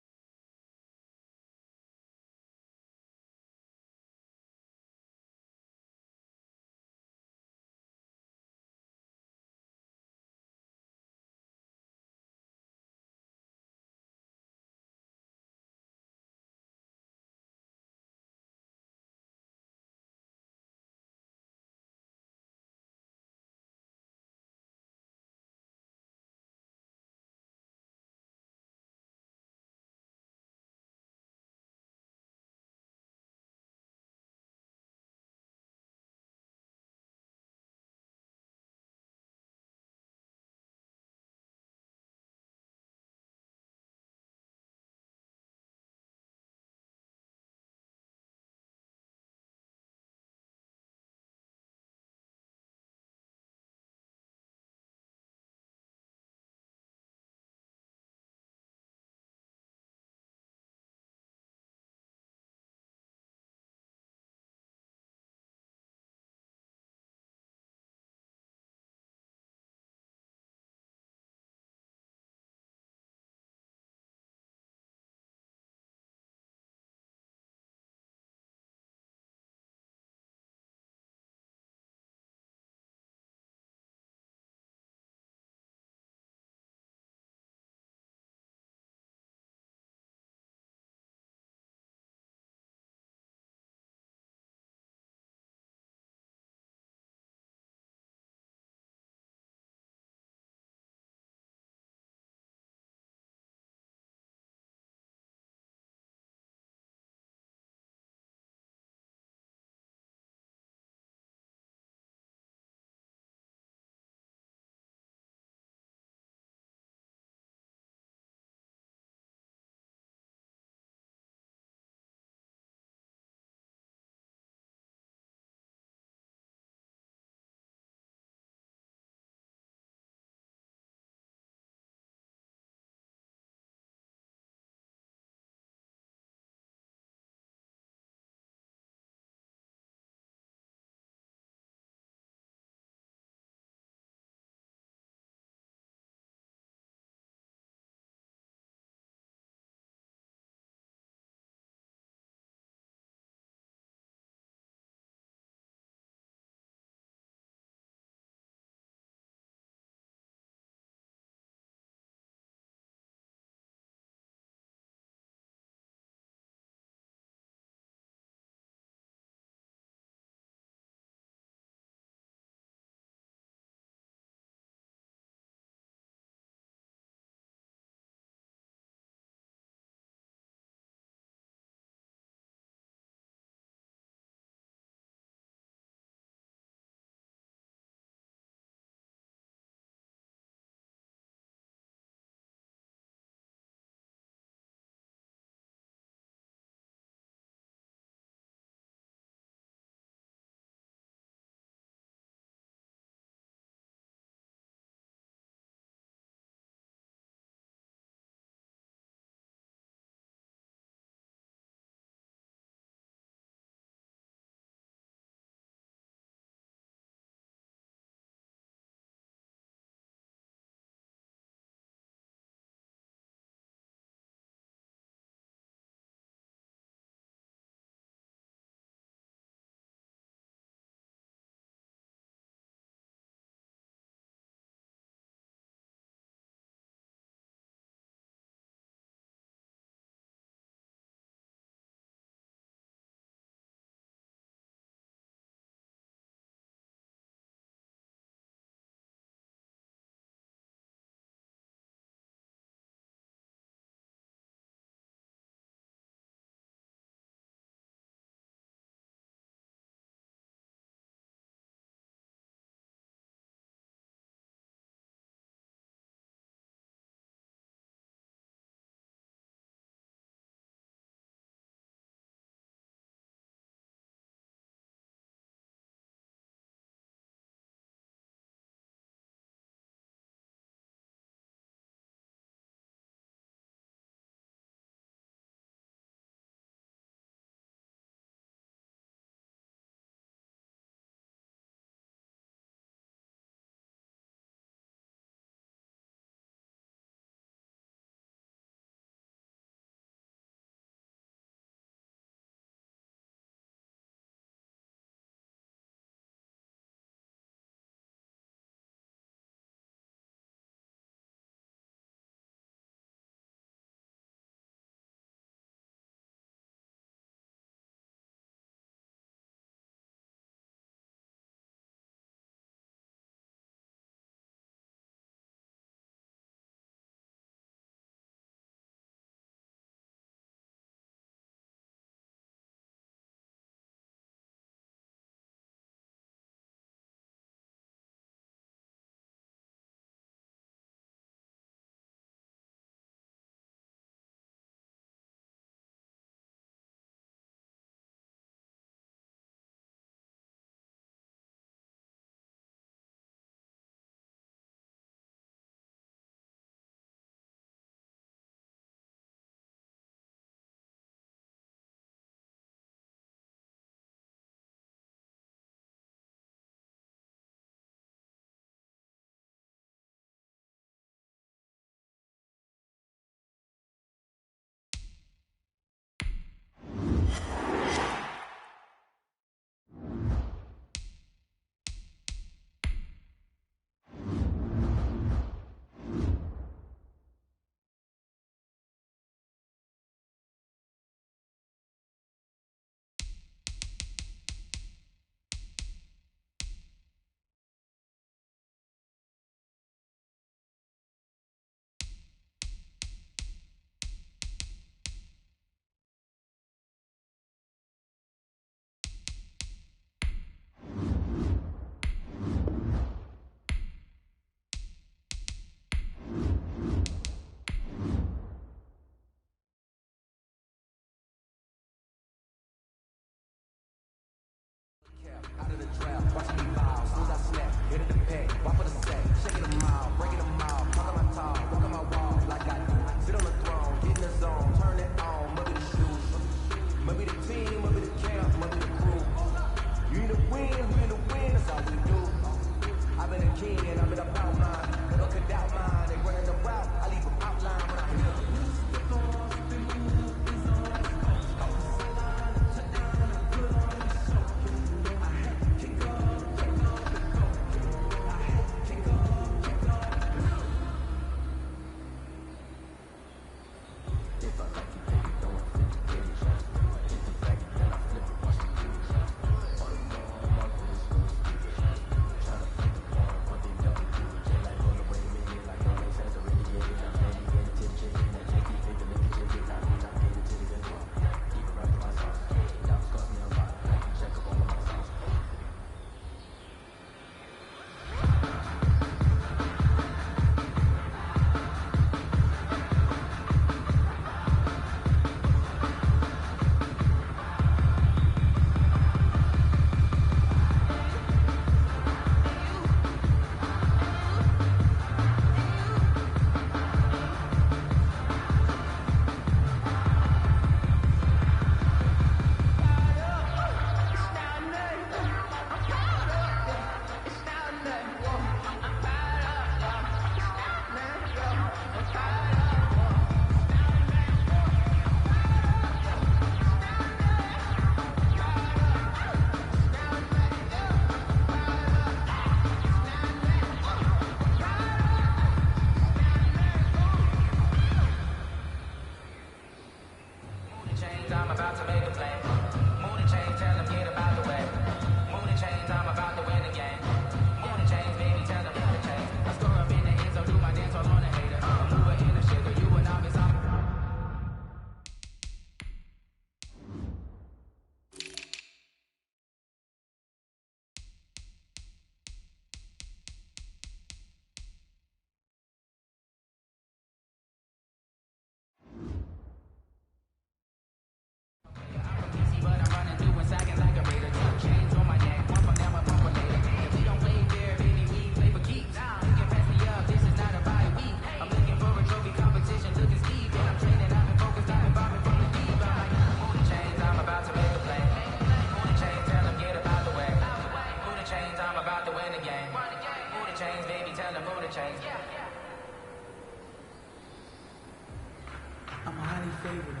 I'm highly favored.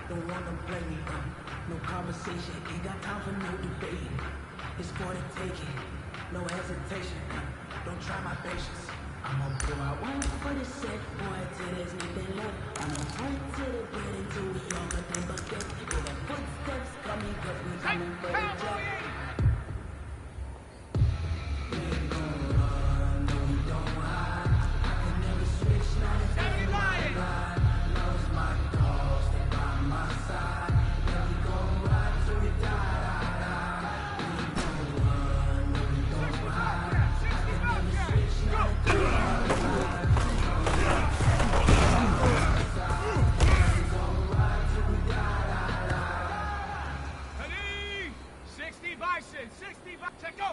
Don't wanna play me. No conversation. Ain't got time for no debate. It's for the taking. No hesitation. Don't try my patience. I'm gonna pull out one for the set, boy, till there's nothing left. I'm gonna point to the bed until we all got them buckets. With the footsteps coming, cause we coming for the jet. We ain't gonna run, no we don't hide. I can never switch, not if I'm lying. Loves my cause, they by my side. Yeah, we gon' ride till we die. We ain't gonna run, no we don't hide. I can never switch, not if I'm lying. Bison, 60 bucks, go!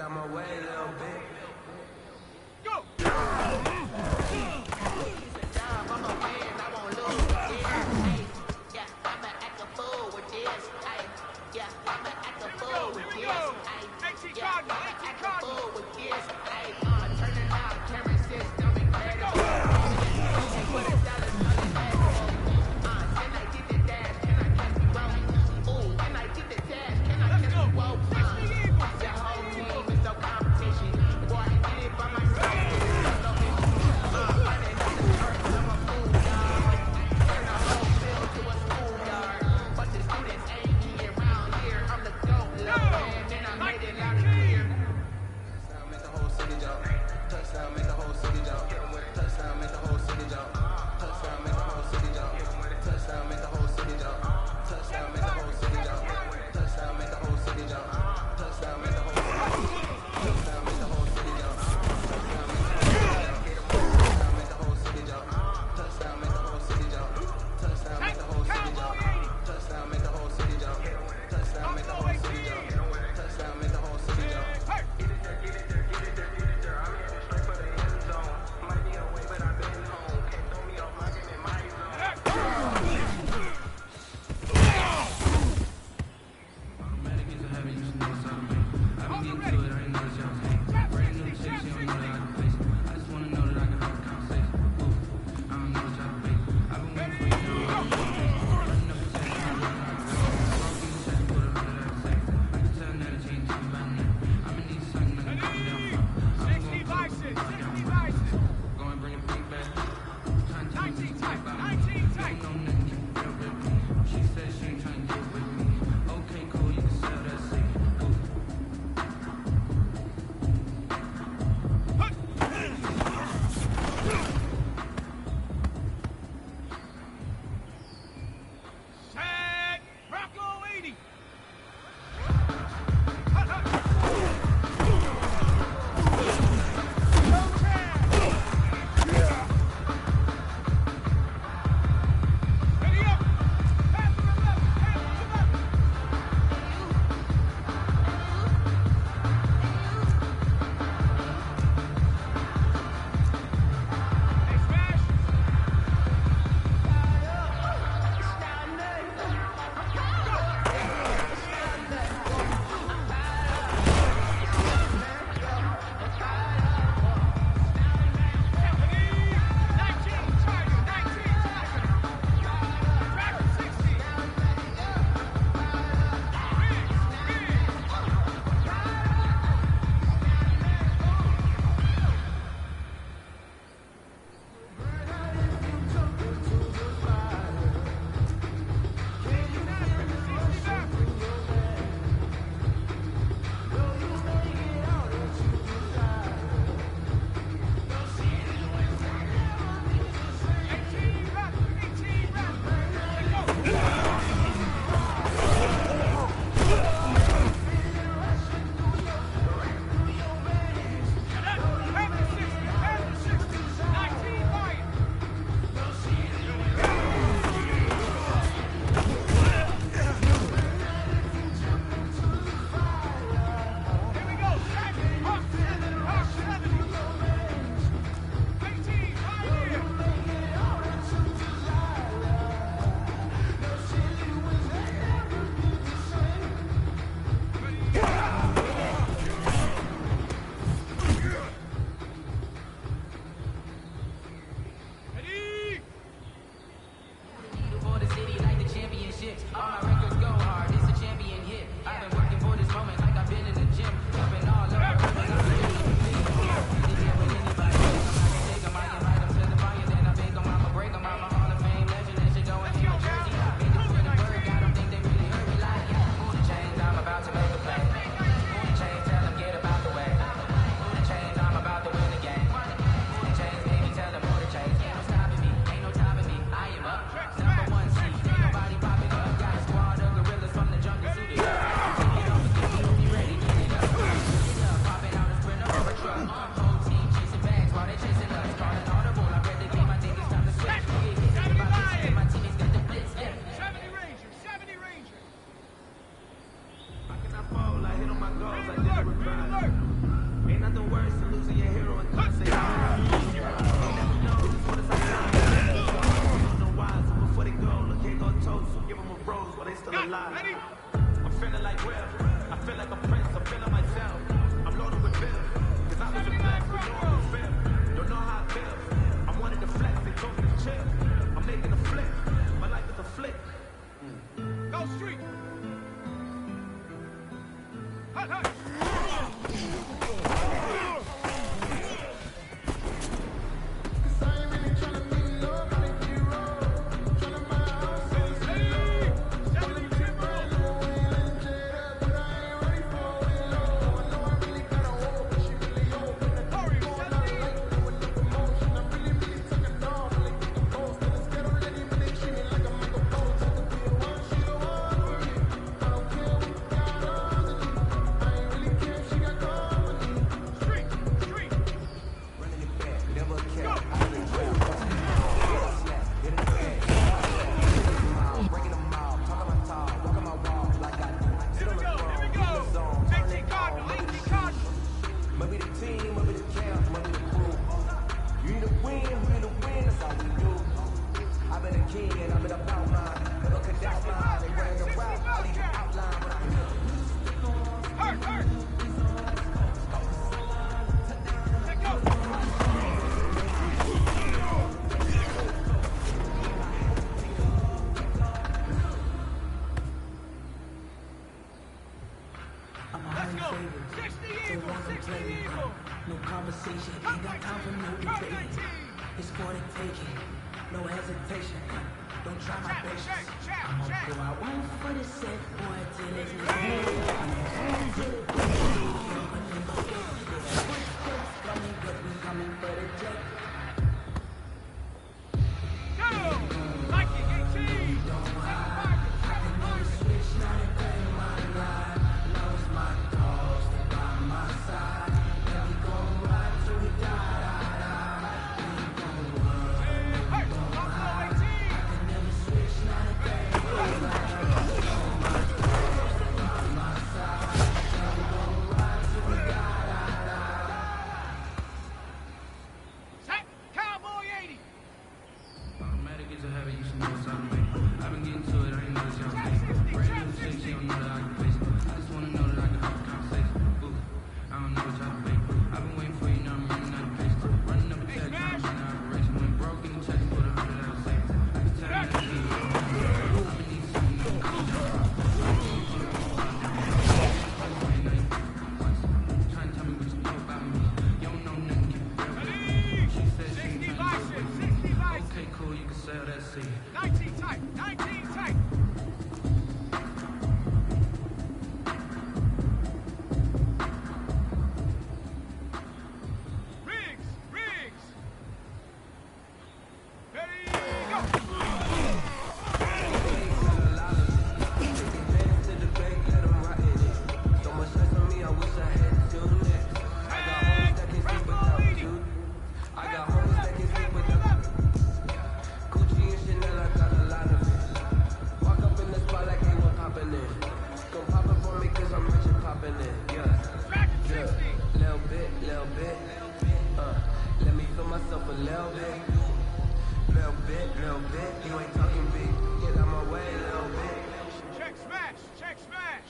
out my way a little bit. I hit on my goals, I did it reverse. Ain't nothing worse than losing your hero and can't say you never know just what it's like. Don't know why, so before they go, look, can't go toast. So give them a rose while they still alive. I'm feeling like Will. I feel like a prince. I'm feeling myself. I'm loaded with bills. Cause I was a blast. We know how it feel. Don't know how it feels. I wanted to flex. They told me to chill. I'm making a flip. My life is a flip. Go street. Hut, hut. No conversation, ain't got time for no debate. It's for the taking, no hesitation. Don't try my patience. I'ma go out one for the set, boy, till it's coming for the jet. Go! Nike 18! Switch, not a thing, my life. Lost my cause, by my side. We gon' ride till we die. We gon' run. Hey, Buffalo 18! Never switch, not a thing, my life. By my side. We gon' ride till we die. Set Cowboy 80! Automatic is a habit, you should know it's automatic. I've been getting to it, I ain't know it's y'all thing. Brand new shit, she don't know that I can face it. I just wanna know that I can have a conversation. Ooh, I don't know what y'all fake. I've been waiting for you, now I'm running out of patience. Running up a check, trying to run an operation. Went broke in the check, put 100 out of savings. I can tell you that it's easy. I've been needing something new. Trying to tell me what you know about me. You don't know nothing, keep it real. She said she 60 ain't license, 60 license. okay, cool, you can sell that seed. 19 tight, 19 tight. Riggs, Riggs. Ready, go. Check smash, check smash.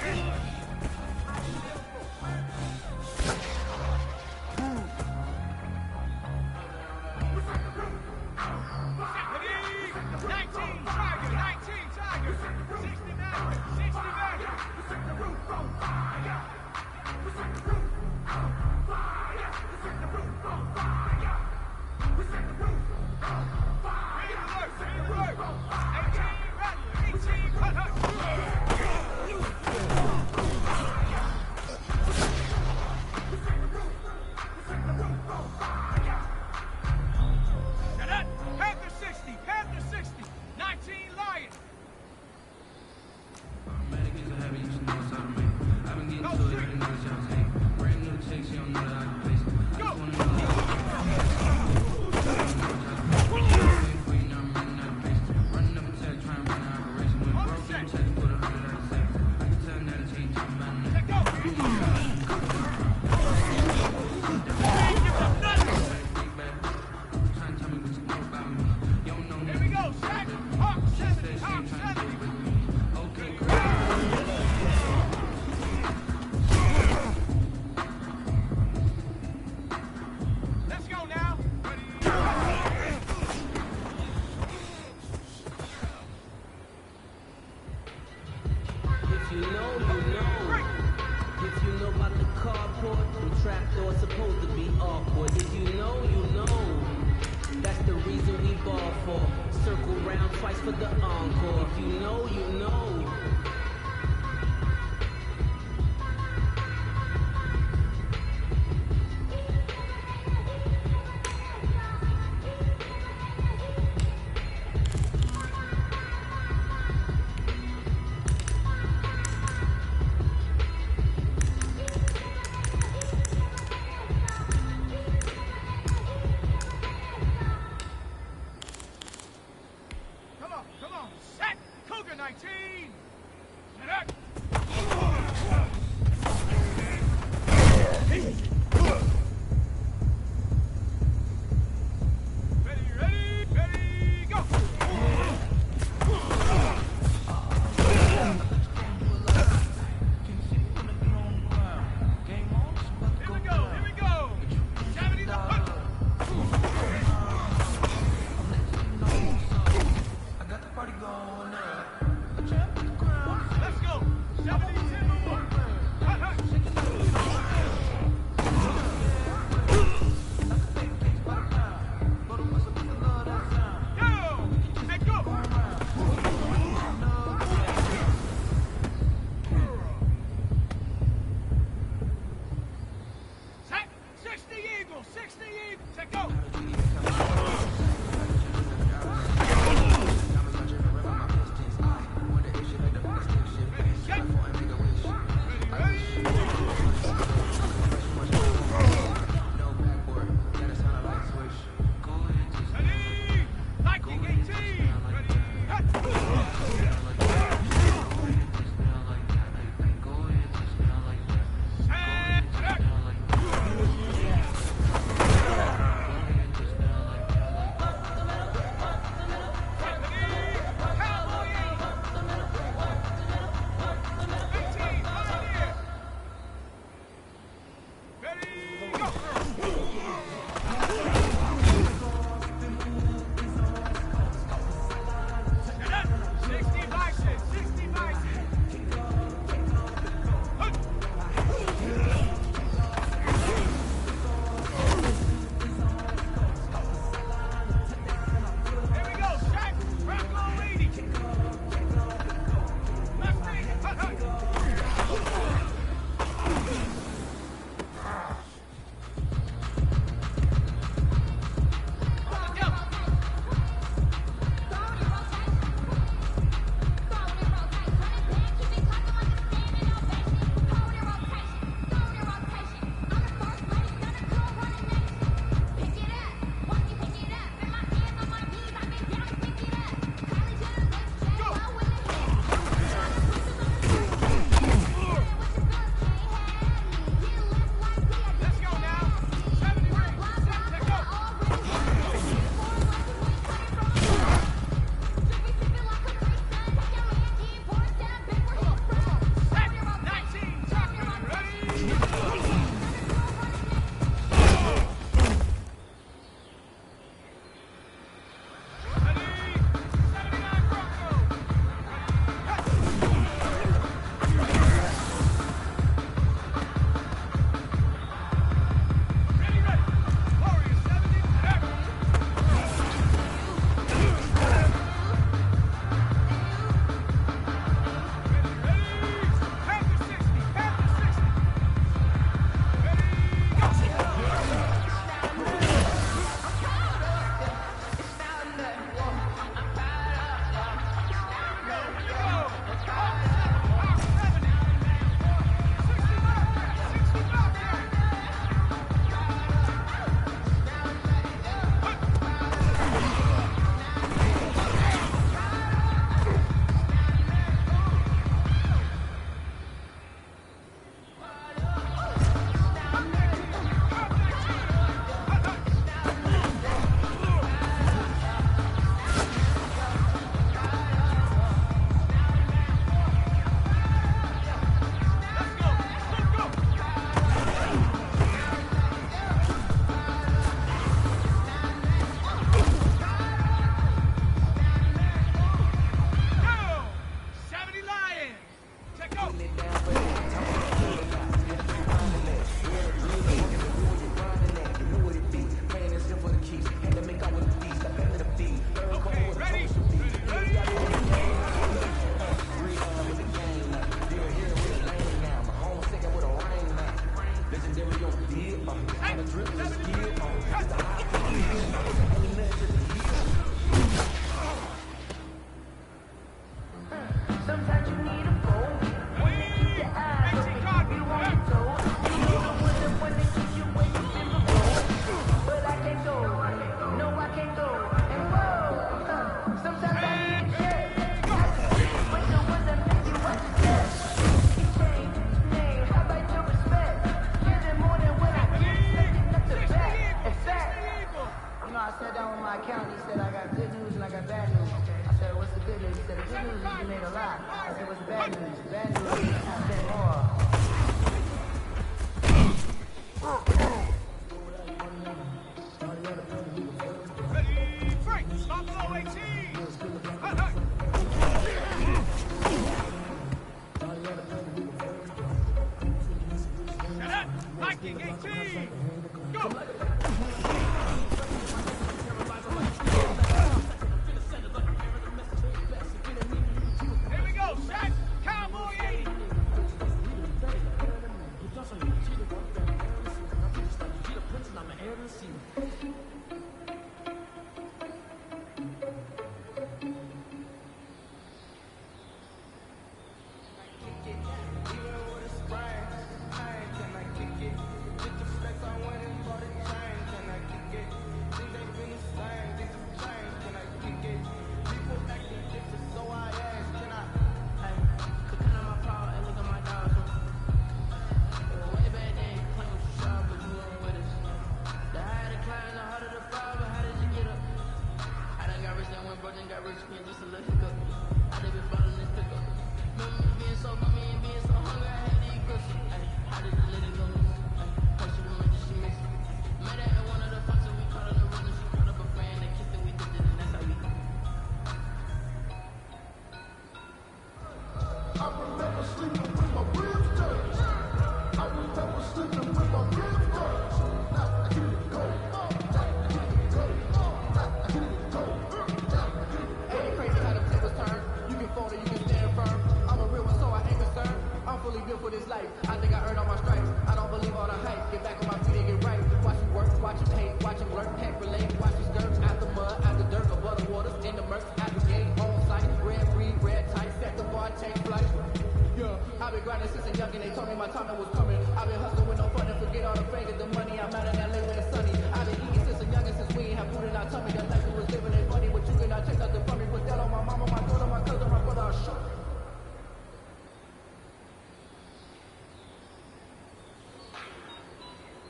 Ready? 19 Tiger, 19 Tiger. 60 Maverick, 60 Maverick. Panther 60, Panther 60, 19 Lion. Automatic is a habit, you should know it's automatic. I've been getting to it, I ain't know it's y'all thing. Brand new chick, she don't know that I can face it. I just wanna know that waiting for you, now I'm running out of patience. Running up a check, trying to run an operation. Went broke in the check, put 100 you know, you know. If you know about the carport, them trapdoors supposed to be awkward. If you know, you know. That's the reason we ball for. Circle round twice for the encore. If you know, you know. Come on, set! Cougar 19! Ready, break. Stop low, 18. Shut up. Viking 18. Go. Here we go. Shot. Cowboy 80.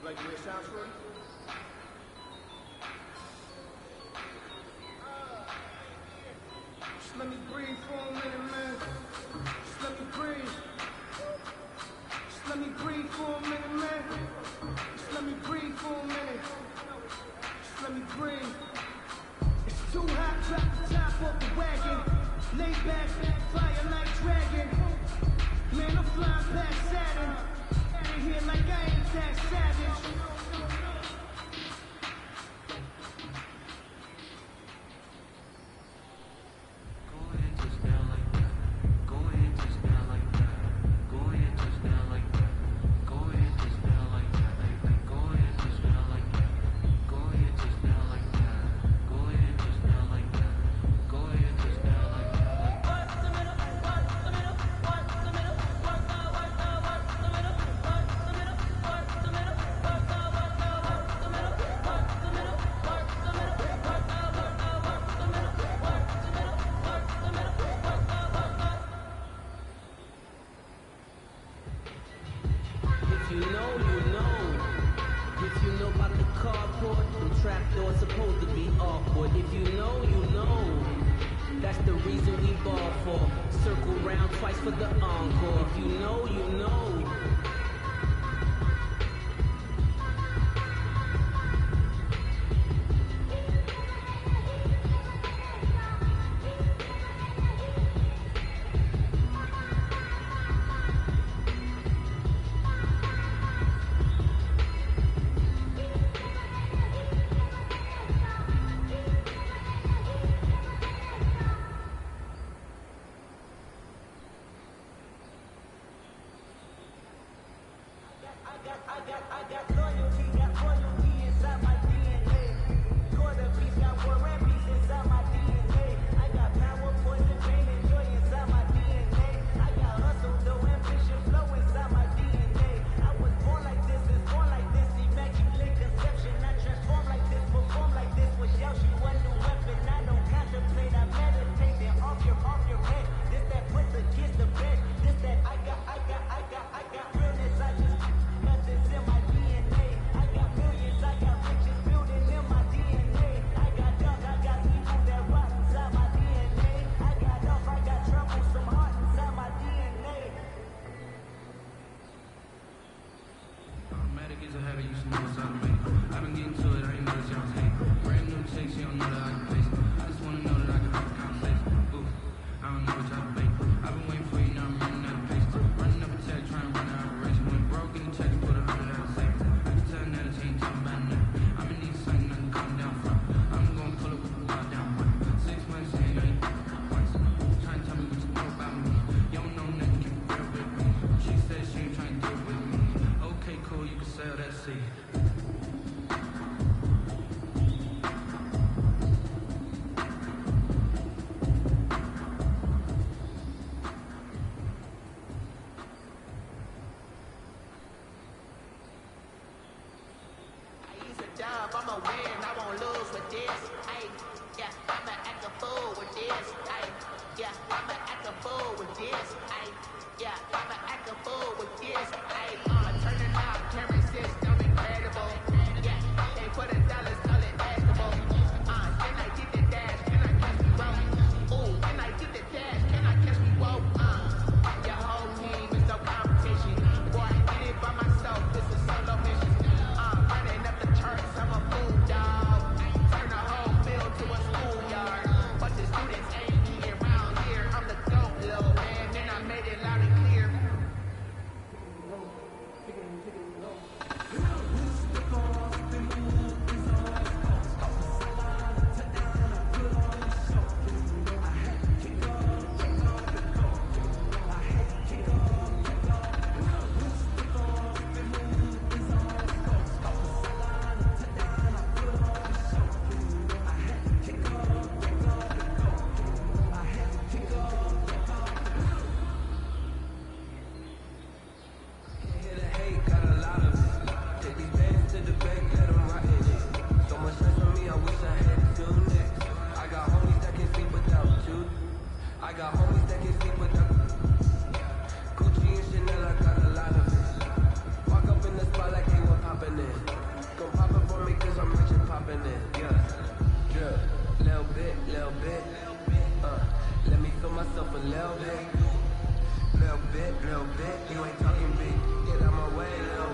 Like the way it sounds for you? Just let me breathe for a minute, man. Just let me breathe. Just let me breathe for a minute, man. Just let me breathe for a minute. Just let me breathe. It's too hot, drop the top off the wagon. Lay back, fire like dragon. Man, I'm flying past Saturn. Out of here like I ain't that savage. I got realness, I just nothing's in my DNA. I got millions. up, I'ma win, I won't lose with this. Ay, yeah, I'ma act a fool with this. Ay, yeah, I'ma act a fool with this. Ay, yeah, I'ma act a fool with this. Ay, turning out, camera system incredible. Yeah, they put $1, call it basketball. Can I get the dash? Can I catch me broke? Ooh, can I get the dash? Can I catch me woke? Your whole team is no competition. Boy, I did it by myself. This is solo mission. Running up the charts, I'm a fool dog. Turn the whole field to a schoolyard. But the students ain't eating around here. I'm the GOAT, little man, and I made it loud and clear. I got homies that can sleep without Gucci and Chanel, I got a lot of it. Walk up in the spot like they were popping in. Gon' pop it for me cause I'm rich and popping in. Yeah, drip, little bit. Let me feel myself a little bit. You ain't talking big, get out my way, little